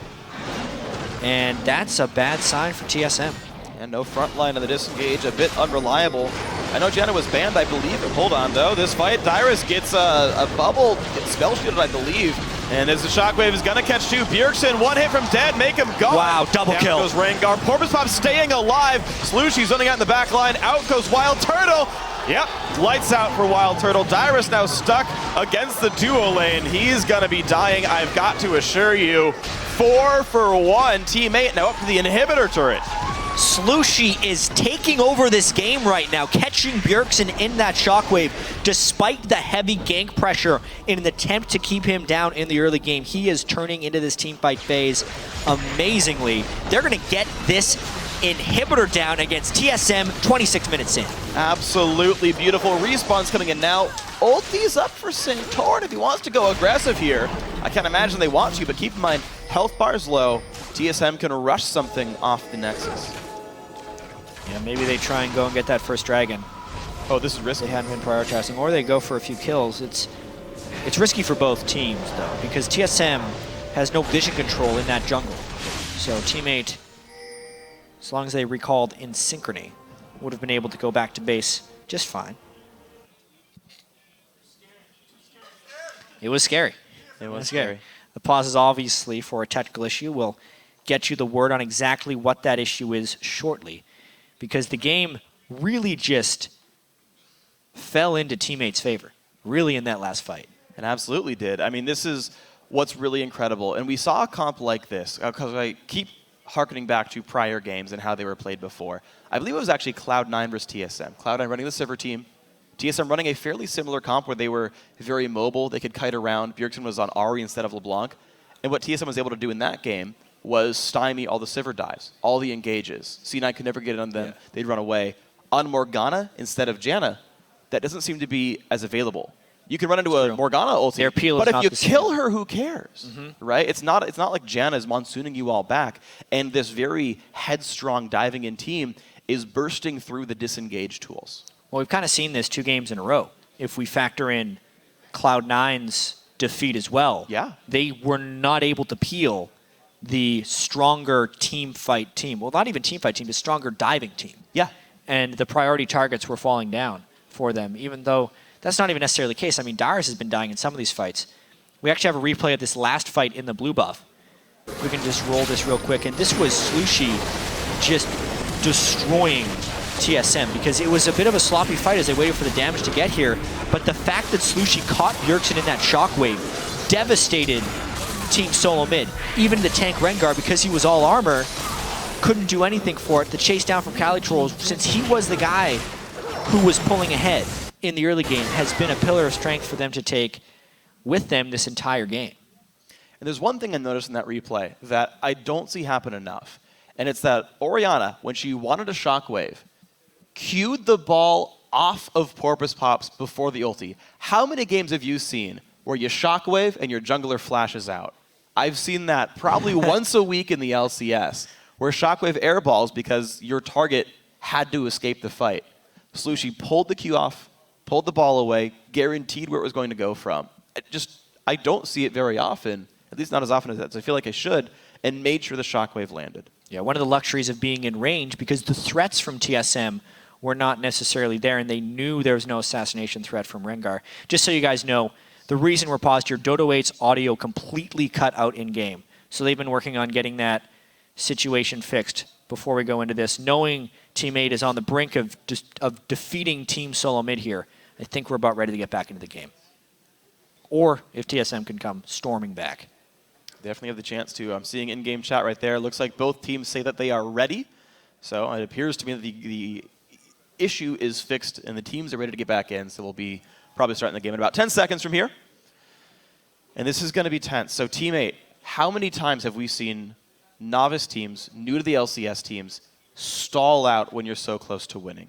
And that's a bad sign for TSM. And no front line on the disengage, a bit unreliable. I know Janna was banned, I believe. Hold on, though. This fight, Dyrus gets a bubble, gets spell shielded, I believe. And as the shockwave is going to catch 2, Bjergsen, one hit from dead, make him go. Wow, double Down kill. Goes Rengar. Porpoise Pop staying alive. Slushy's running out in the back line. Out goes Wild Turtle. Yep, lights out for Wild Turtle. Dyrus now stuck against the duo lane. He's going to be dying, I've got to assure you. 4 for 1. Teammate now up to the inhibitor turret. Slushy is taking over this game right now, catching Bjergsen in that shockwave despite the heavy gank pressure in an attempt to keep him down in the early game. He is turning into this teamfight phase amazingly. They're going to get this inhibitor down against TSM 26 minutes in. Absolutely beautiful. Respawn's coming in now. Ulti's up for Santorin if he wants to go aggressive here. I can't imagine they want to, but keep in mind, health bar's low. TSM can rush something off the Nexus. Yeah, maybe they try and go and get that first dragon. Oh, this is risky. They hadn't been prioritizing, or they go for a few kills. It's risky for both teams, though, because TSM has no vision control in that jungle. So Teammate, as long as they recalled in synchrony, would have been able to go back to base just fine. It was scary. It was scary. The pause is obviously for a technical issue. We'll get you the word on exactly what that issue is shortly, because the game really just fell into Teammate's favor, really, in that last fight. And absolutely did. I mean, this is what's really incredible. And we saw a comp like this, because I keep harkening back to prior games and how they were played before. I believe it was actually Cloud9 versus TSM. Cloud9 running the Sivir team, TSM running a fairly similar comp where they were very mobile. They could kite around. Bjergsen was on Ahri instead of LeBlanc. And what TSM was able to do in that game was stymie all the Sivir dives, all the engages. C9 could never get it on them. Yeah. They'd run away. On Morgana instead of Janna, that doesn't seem to be as available. You can run into a Morgana ulti, but if you kill her, who cares, right? It's not like Janna is monsooning you all back, and this very headstrong diving in team is bursting through the disengage tools. Well, we've kind of seen this 2 games in a row. If we factor in Cloud9's defeat as well, they were not able to peel the stronger team fight team. Well, not even team fight team, the stronger diving team. Yeah. And the priority targets were falling down for them, even though that's not even necessarily the case. I mean, Darius has been dying in some of these fights. We actually have a replay of this last fight in the blue buff. We can just roll this real quick. And this was Slushi just destroying TSM, because it was a bit of a sloppy fight as they waited for the damage to get here. But the fact that Slushi caught Bjergsen in that shockwave devastated Team SoloMid. Even the tank Rengar, because he was all armor, couldn't do anything for it. The chase down from Calitroll, since he was the guy who was pulling ahead in the early game, has been a pillar of strength for them to take with them this entire game. And there's one thing I noticed in that replay that I don't see happen enough, and it's that Orianna, when she wanted a shockwave, cued the ball off of Porpoise Pops before the ulti. How many games have you seen where you shockwave and your jungler flashes out? I've seen that probably once a week in the LCS, where shockwave airballs because your target had to escape the fight. Slushi pulled the Q off, pulled the ball away, guaranteed where it was going to go from. I don't see it very often, at least not as often as I feel like I should, and made sure the shockwave landed. Yeah, one of the luxuries of being in range, because the threats from TSM were not necessarily there, and they knew there was no assassination threat from Rengar. Just so you guys know, the reason we're paused here, Dodo 8's audio completely cut out in-game. So they've been working on getting that situation fixed before we go into this. Knowing Teammate is on the brink of defeating Team SoloMid here, I think we're about ready to get back into the game. Or if TSM can come storming back. Definitely have the chance to. I'm seeing in-game chat right there. Looks like both teams say that they are ready. So it appears to me that the issue is fixed and the teams are ready to get back in. So we'll be probably starting the game in about 10 seconds from here. And this is going to be tense. So Teammate, how many times have we seen novice teams, new to the LCS teams, stall out when you're so close to winning?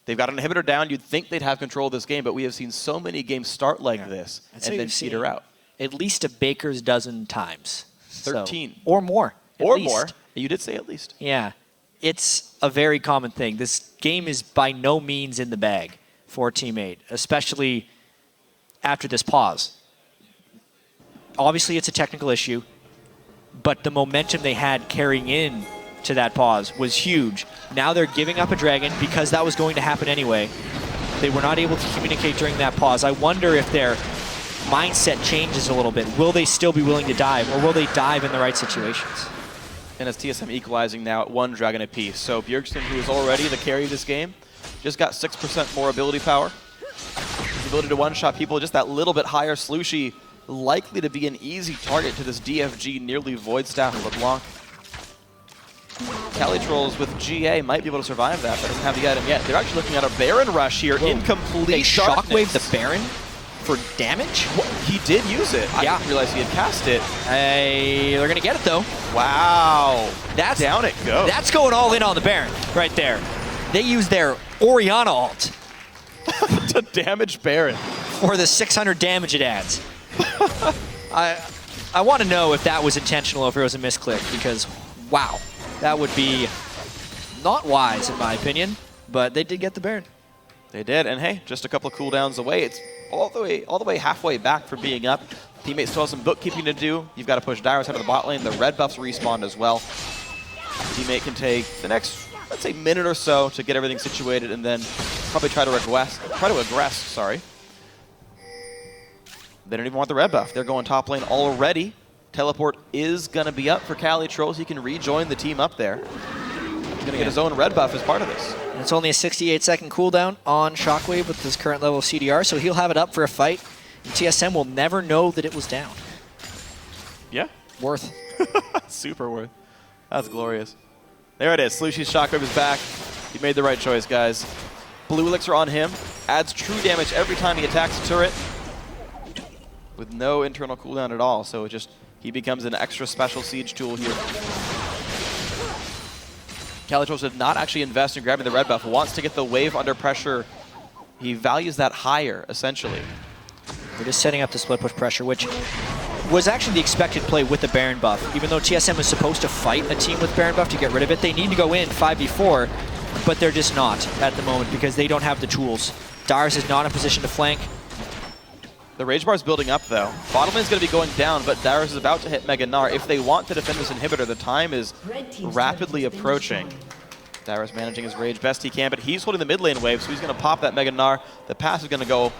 They've got an inhibitor down. You'd think they'd have control of this game, but we have seen so many games start like this and then peter out. At least a baker's dozen times. 13. So, or more. Or more. You did say at least. Yeah. It's a very common thing. This game is by no means in the bag for Teammate, especially after this pause. Obviously, it's a technical issue, but the momentum they had carrying in to that pause was huge. Now they're giving up a dragon because that was going to happen anyway. They were not able to communicate during that pause. I wonder if their mindset changes a little bit. Will they still be willing to dive, or will they dive in the right situations? And as TSM equalizing now at 1 dragon apiece. So Bjergsen, who is already the carry of this game, just got 6% more ability power. His ability to one-shot people just that little bit higher. Slushi likely to be an easy target to this DFG nearly Void Staff of LeBlanc. Calitrolls with GA might be able to survive that, but doesn't have the item yet. They're actually looking at a Baron rush here in complete They darkness. shockwave the Baron for damage? Well, he did use it. I didn't realize he had cast it. They're going to get it, though. Wow. Down it goes. That's going all in on the Baron right there. They used their Orianna ult to damage Baron for the 600 damage it adds. I want to know if that was intentional or if it was a misclick, because, wow, that would be not wise in my opinion, but they did get the Baron. They did, and hey, just a couple of cooldowns away. It's all the way halfway back from being up. Teammates still have some bookkeeping to do. You've got to push Dyrus out of the bot lane. The red buffs respawned as well. Teammate can take the next, let's say, minute or so to get everything situated, and then probably try to aggress. Sorry. They don't even want the red buff. They're going top lane already. Teleport is going to be up for Calitrolls. He can rejoin the team up there. He's going to get his own red buff as part of this. And it's only a 68-second cooldown on Shockwave with his current level of CDR, so he'll have it up for a fight. And TSM will never know that it was down. Yeah. Worth. Super worth. That's glorious. There it is. Slushy's Shockwave is back. He made the right choice, guys. Blue Elixir on him. Adds true damage every time he attacks a turret with no internal cooldown at all. So he becomes an extra special siege tool here. Calitrolls did not actually invest in grabbing the red buff. Wants to get the wave under pressure. He values that higher, essentially. We're just setting up the split push pressure, which was actually the expected play with the Baron buff. Even though TSM was supposed to fight a team with Baron buff to get rid of it, they need to go in 5v4, but they're just not at the moment because they don't have the tools. Dyrus is not in position to flank. The Rage Bar is building up, though. Bottom lane is going to be going down, but Dyrus is about to hit Mega Gnar. If they want to defend this inhibitor, the time is rapidly approaching. Dyrus managing his rage best he can, but he's holding the mid lane wave, so he's going to pop that Mega Gnar. The pass is going to go.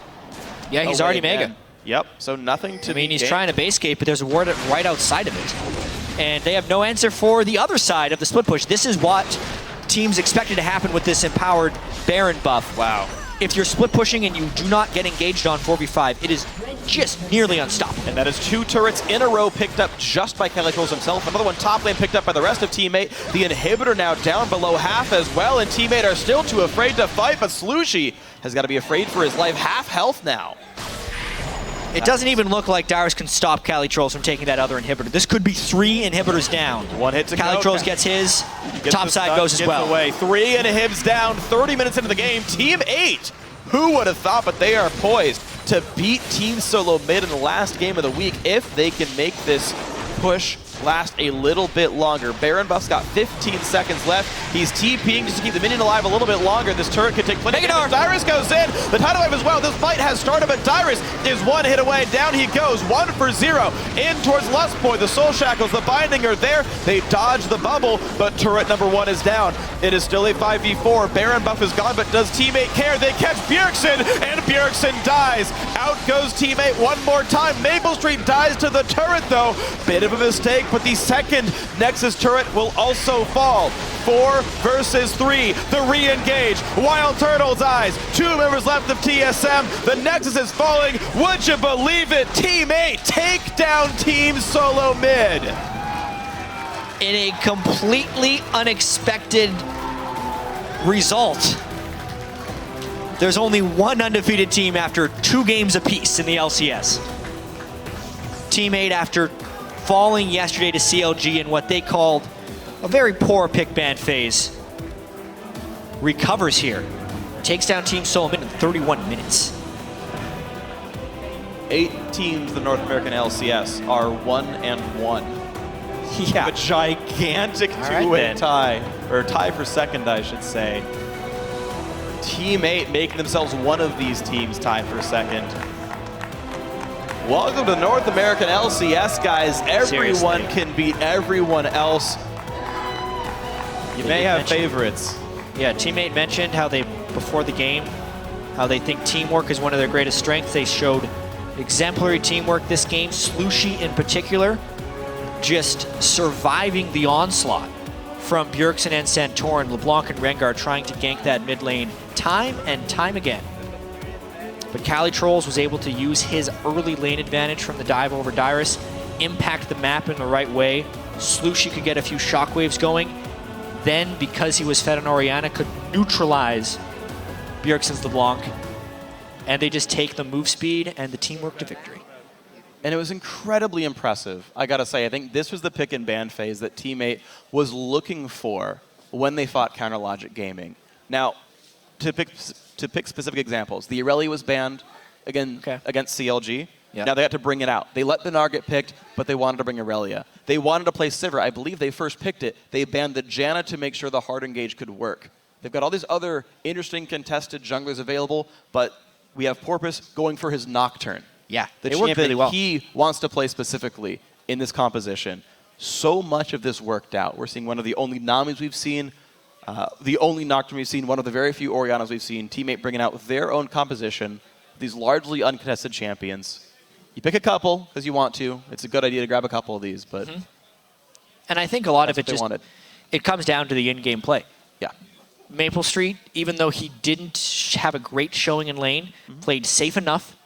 Yeah, he's already Mega. Yep, so nothing to he's trying to base gate, but there's a ward right outside of it. And they have no answer for the other side of the split push. This is what teams expected to happen with this empowered Baron buff. Wow. If you're split pushing and you do not get engaged on 4v5, it is just nearly unstoppable. And that is 2 turrets in a row picked up just by Calitrolls himself. Another one top lane picked up by the rest of Teammate. The inhibitor now down below half as well, and Teammate are still too afraid to fight, but Slushy has got to be afraid for his life. Half health now. It doesn't even look like Dyrus can stop Calitrolls from taking that other inhibitor. This could be 3 inhibitors down. 1 hit to Calitrolls gets his, top side goes as well. Away. 3 inhibs down, 30 minutes into the game. Team 8, who would have thought, but they are poised to beat Team SoloMid in the last game of the week if they can make this push last a little bit longer. Baron buff's got 15 seconds left. He's TPing just to keep the minion alive a little bit longer. This turret could take plenty of damage. Dyrus goes in. The tidal wave as well. This fight has started, but Dyrus is 1 hit away. Down he goes. 1 for 0. In towards Lustboy. The soul shackles, the binding are there. They dodge the bubble, but turret number 1 is down. It is still a 5v4. Baron buff is gone, but does Teammate care? They catch Bjergsen, and Bjergsen dies. Out goes Teammate one more time. Maple Street dies to the turret, though. Bit of a mistake, but the second Nexus turret will also fall. 4 versus 3. The re-engage. Wild Turtle dies. 2 members left of TSM. The Nexus is falling. Would you believe it? Team 8 take down Team SoloMid. In a completely unexpected result. There's only 1 undefeated team after 2 games apiece in the LCS. Team 8, after falling yesterday to CLG in what they called a very poor pick ban phase, recovers here. Takes down Team SoloMid in 31 minutes. 8 teams in the North American LCS are 1-1. Yeah. A gigantic 2-way tie, or tie for second, I should say. Team 8 making themselves one of these teams tied for second. Welcome to North American LCS, guys. Everyone can beat everyone else. You may have favorites. Yeah, Teammate mentioned how they, before the game, how they think teamwork is one of their greatest strengths. They showed exemplary teamwork this game. Slushy in particular, just surviving the onslaught from Bjergsen and Santorin, LeBlanc and Rengar trying to gank that mid lane time and time again. But Calitrolls was able to use his early lane advantage from the dive over Dyrus, impact the map in the right way. Slushy could get a few shockwaves going. Then, because he was fed on Orianna, could neutralize Bjergsen's LeBlanc. And they just take the move speed and the teamwork to victory. And it was incredibly impressive, I gotta say. I think this was the pick and ban phase that Teammate was looking for when they fought Counter Logic Gaming. Now, to pick specific examples, the Irelia was banned against CLG. Yep. Now they had to bring it out. They let the Gnar get picked, but they wanted to bring Irelia. They wanted to play Sivir. I believe they first picked it. They banned the Janna to make sure the hard engage could work. They've got all these other interesting contested junglers available, but we have Porpoise going for his Nocturne. Yeah, The it worked champion really well. he wants to play specifically in this composition. So much of this worked out. We're seeing one of the only Namis we've seen, the only Nocturne we've seen, one of the very few Orianas we've seen, Teammate bringing out their own composition, these largely uncontested champions. You pick a couple because you want to. It's a good idea to grab a couple of these, but And I think a lot of it that's what they just wanted. it comes down to the in-game play. Yeah. Maple Street, even though he didn't have a great showing in lane, played safe enough,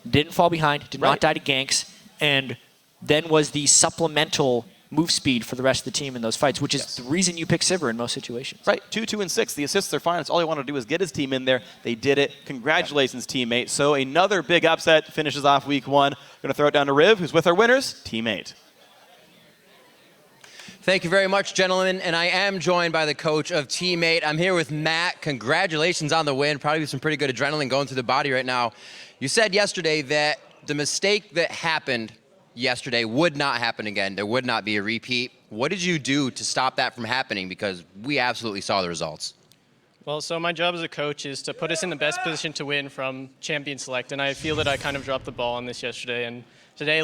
didn't fall behind, did not die to ganks, and then was the supplemental move speed for the rest of the team in those fights, which is the reason you pick Sivir in most situations. Right, 2, 2, and 6. The assists are fine. It's all he wanted to do is get his team in there. They did it. Congratulations, teammate. So another big upset finishes off week 1. Going to throw it down to Riv, who's with our winners, Teammate. Thank you very much, gentlemen. And I am joined by the coach of Teammate. I'm here with Matt. Congratulations on the win. Probably some pretty good adrenaline going through the body right now. You said yesterday that the mistake that happened yesterday would not happen again. There would not be a repeat. What did you do to stop that from happening? Because we absolutely saw the results. Well, so my job as a coach is to put us in the best position to win from champion select, and I feel that I kind of dropped the ball on this yesterday. And today,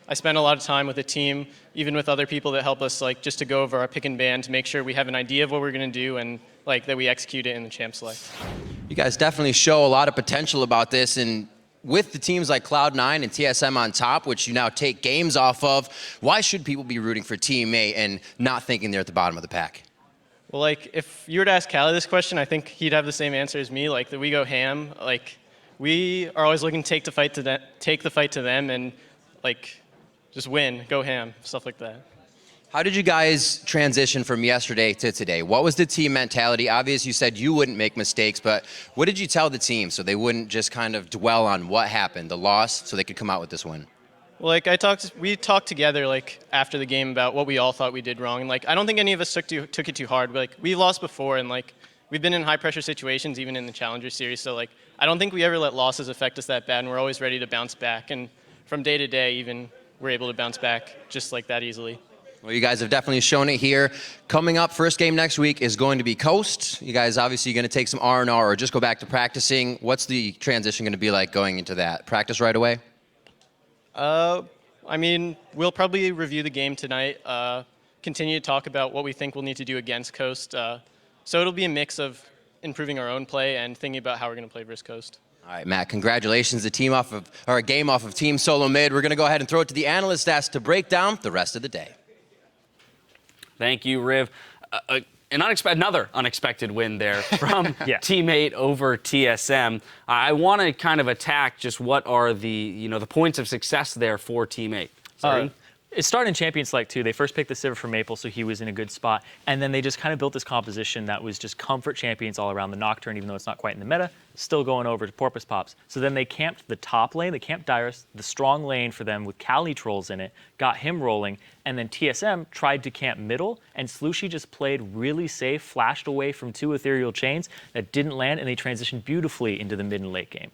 I spent a lot of time with the team, even with other people that help us, just to go over our pick and ban to make sure we have an idea of what we're going to do and that we execute it in the champ select. You guys definitely show a lot of potential about this, and with the teams like Cloud9 and TSM on top, which you now take games off of, why should people be rooting for Teammate and not thinking they're at the bottom of the pack? Well, if you were to ask Callie this question, I think he'd have the same answer as me, that we go ham. We are always looking to take the fight to them and just win, go ham, stuff like that. How did you guys transition from yesterday to today? What was the team mentality? Obviously, you said you wouldn't make mistakes, but what did you tell the team so they wouldn't just kind of dwell on what happened, the loss, so they could come out with this win? Well, we talked together after the game about what we all thought we did wrong, and I don't think any of us took it too hard. But we've lost before, and we've been in high pressure situations, even in the Challenger Series. So I don't think we ever let losses affect us that bad, and we're always ready to bounce back. And from day to day, even we're able to bounce back just like that easily. Well, you guys have definitely shown it here. Coming up, first game next week is going to be Coast. You guys obviously going to take some R&R or just go back to practicing. What's the transition going to be like going into that? Practice right away? We'll probably review the game tonight, continue to talk about what we think we'll need to do against Coast. So it'll be a mix of improving our own play and thinking about how we're going to play versus Coast. All right, Matt, congratulations. The game off of Team SoloMid. We're going to go ahead and throw it to the analyst desk to break down the rest of the day. Thank you, Riv. Another unexpected win there from Teammate over TSM. I want to kind of attack just what are the points of success there for Teammate. Sorry. It started in Champion Select too. They first picked the Sivir for Maple, so he was in a good spot. And then they just kind of built this composition that was just comfort champions all around the Nocturne, even though it's not quite in the meta, still going over to Porpoise Pops. So then they camped the top lane, they camped Dyrus, the strong lane for them with Kali trolls in it, got him rolling, and then TSM tried to camp middle, and Slushie just played really safe, flashed away from 2 ethereal chains that didn't land, and they transitioned beautifully into the mid and late game.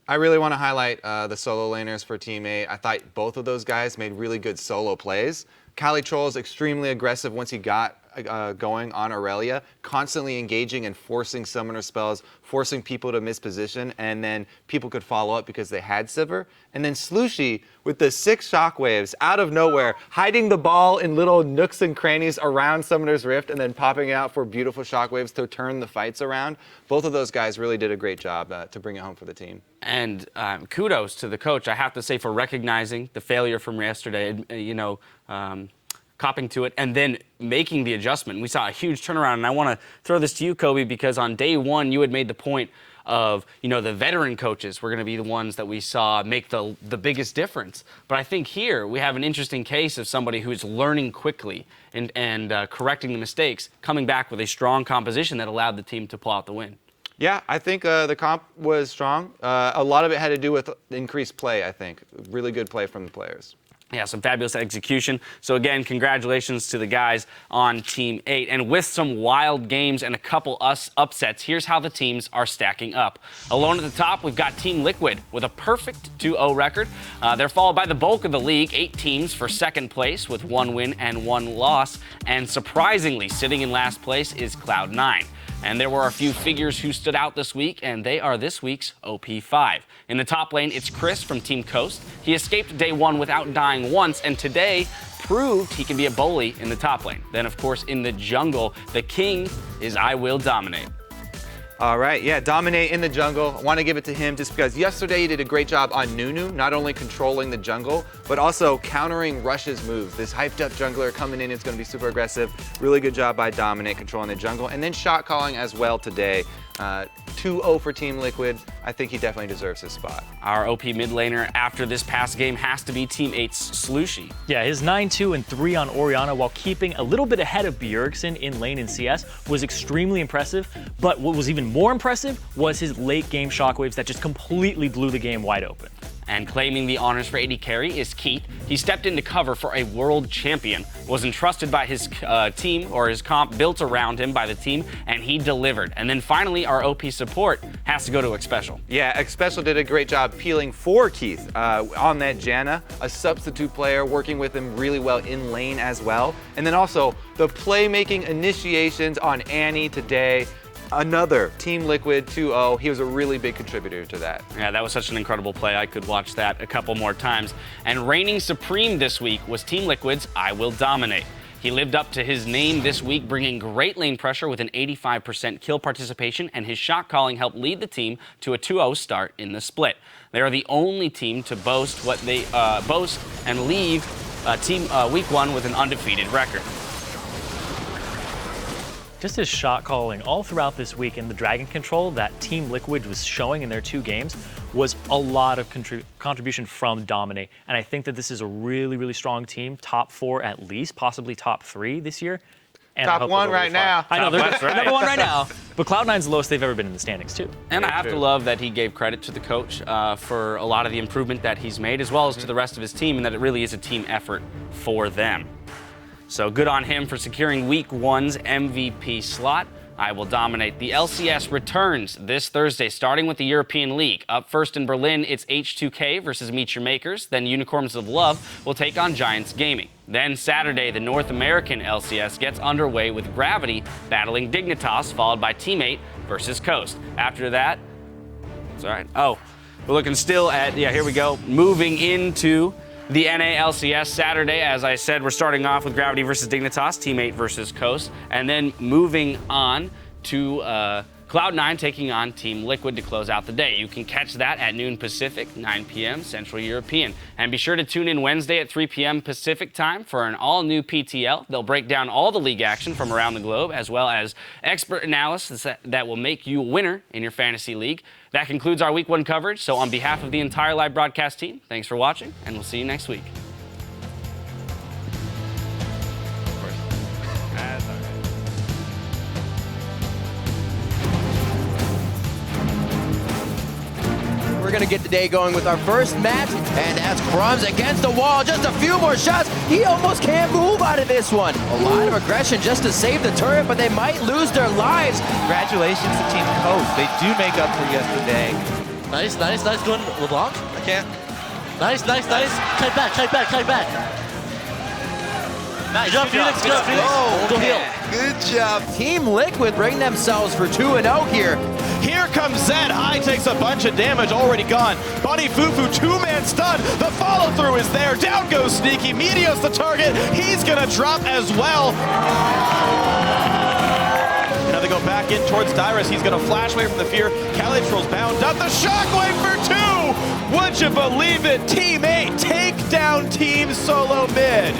I really want to highlight the solo laners for Teammate. I thought both of those guys made really good solo plays. Kali Troll is extremely aggressive once he got going on Aurelia, constantly engaging and forcing summoner spells, forcing people to miss position, and then people could follow up because they had Sivir. And then Slushie with the 6 shockwaves out of nowhere, hiding the ball in little nooks and crannies around Summoner's Rift and then popping out for beautiful shockwaves to turn the fights around. Both of those guys really did a great job to bring it home for the team. And kudos to the coach, I have to say, for recognizing the failure from yesterday, copping to it, and then making the adjustment. We saw a huge turnaround, and I want to throw this to you, Kobe, because on day one, you had made the point of, the veteran coaches were going to be the ones that we saw make the biggest difference. But I think here we have an interesting case of somebody who's learning quickly and correcting the mistakes, coming back with a strong composition that allowed the team to pull out the win. Yeah, I think the comp was strong. A lot of it had to do with increased play, I think. Really good play from the players. Yeah, some fabulous execution. So again, congratulations to the guys on Team 8. And with some wild games and a couple upsets, here's how the teams are stacking up. Alone at the top, we've got Team Liquid with a perfect 2-0 record. They're followed by the bulk of the league, 8 teams for second place with 1 win and 1 loss. And surprisingly, sitting in last place is Cloud9. And there were a few figures who stood out this week, and they are this week's OP5. In the top lane, it's Chris from Team Coast. He escaped day one without dying once, and today proved he can be a bully in the top lane. Then, of course, in the jungle, the king is I Will Dominate. All right, yeah, dominate in the jungle. I want to give it to him just because yesterday he did a great job on Nunu, not only controlling the jungle, but also countering Rush's moves. This hyped up jungler coming in is going to be super aggressive. Really good job by Dominate controlling the jungle. And then shot calling as well today. 2-0 for Team Liquid. I think he definitely deserves his spot. Our OP mid laner after this past game has to be Team 8's Slushy. Yeah, his 9-2 and 3 on Orianna while keeping a little bit ahead of Bjergsen in lane in CS was extremely impressive, but what was even more impressive was his late game shockwaves that just completely blew the game wide open. And claiming the honors for AD carry is Keith. He stepped into cover for a world champion, was entrusted by his team or his comp built around him by the team, and he delivered. And then finally, our OP support has to go to Xpecial. Yeah, Xpecial did a great job peeling for Keith on that Janna, a substitute player working with him really well in lane as well. And then also the playmaking initiations on Annie today. Another Team Liquid 2-0. He was a really big contributor to that. Yeah, that was such an incredible play. I could watch that a couple more times. And reigning supreme this week was Team Liquid's I Will Dominate. He lived up to his name this week, bringing great lane pressure with an 85% kill participation, and his shot calling helped lead the team to a 2-0 start in the split. They are the only team to boast what they boast and leave week one with an undefeated record. Just his shot calling all throughout this week and the dragon control that Team Liquid was showing in their 2 games was a lot of contribution from Dominate. And I think that this is a really, really strong team, top 4 at least, possibly top 3 this year. And top 1 right now. I know, they're number 1 right now. But Cloud9's the lowest they've ever been in the standings too. And I have to love that he gave credit to the coach for a lot of the improvement that he's made, as well as to the rest of his team, and that it really is a team effort for them. So good on him for securing week 1's MVP slot. I Will Dominate. The LCS returns this Thursday, starting with the European League. Up first in Berlin, it's H2K versus Meet Your Makers. Then Unicorns of Love will take on Giants Gaming. Then Saturday, the North American LCS gets underway with Gravity battling Dignitas, followed by Team 8 versus Coast. After that, it's all right. Oh, we're looking still at, yeah, here we go. Moving into the NA LCS Saturday, as I said, we're starting off with Gravity versus Dignitas, Team 8 versus Coast, and then moving on to Cloud9 taking on Team Liquid to close out the day. You can catch that at noon Pacific, 9 p.m. Central European. And be sure to tune in Wednesday at 3 p.m. Pacific time for an all-new PTL. They'll break down all the league action from around the globe, as well as expert analysis that will make you a winner in your fantasy league. That concludes our Week 1 coverage. So on behalf of the entire live broadcast team, thanks for watching, and we'll see you next week. We're going to get the day going with our first match, and as Crumbs against the wall, just a few more shots. He almost can't move out of this one. A lot of aggression just to save the turret, but they might lose their lives. Congratulations to Team Coast. They do make up for yesterday. Nice going LeBlanc. I can't. Nice. Kite back. Nice. Good job, Felix. Go heal. Good job. Team Liquid bring themselves for 2-0 here. Here comes Zed. High takes a bunch of damage, already gone. Bunny Fufu, 2-man stun. The follow-through is there. Down goes Sneaky. Meteos the target. He's gonna drop as well. Now they go back in towards Dyrus. He's gonna flash away from the fear. Calitro's bound up. The shockwave for 2! Would you believe it? Team 8 take down Team SoloMid.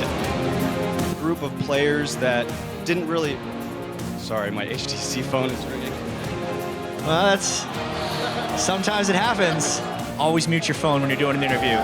Group of players that didn't really... Sorry, my HTC phone is ringing. Well, sometimes it happens. Always mute your phone when you're doing an interview.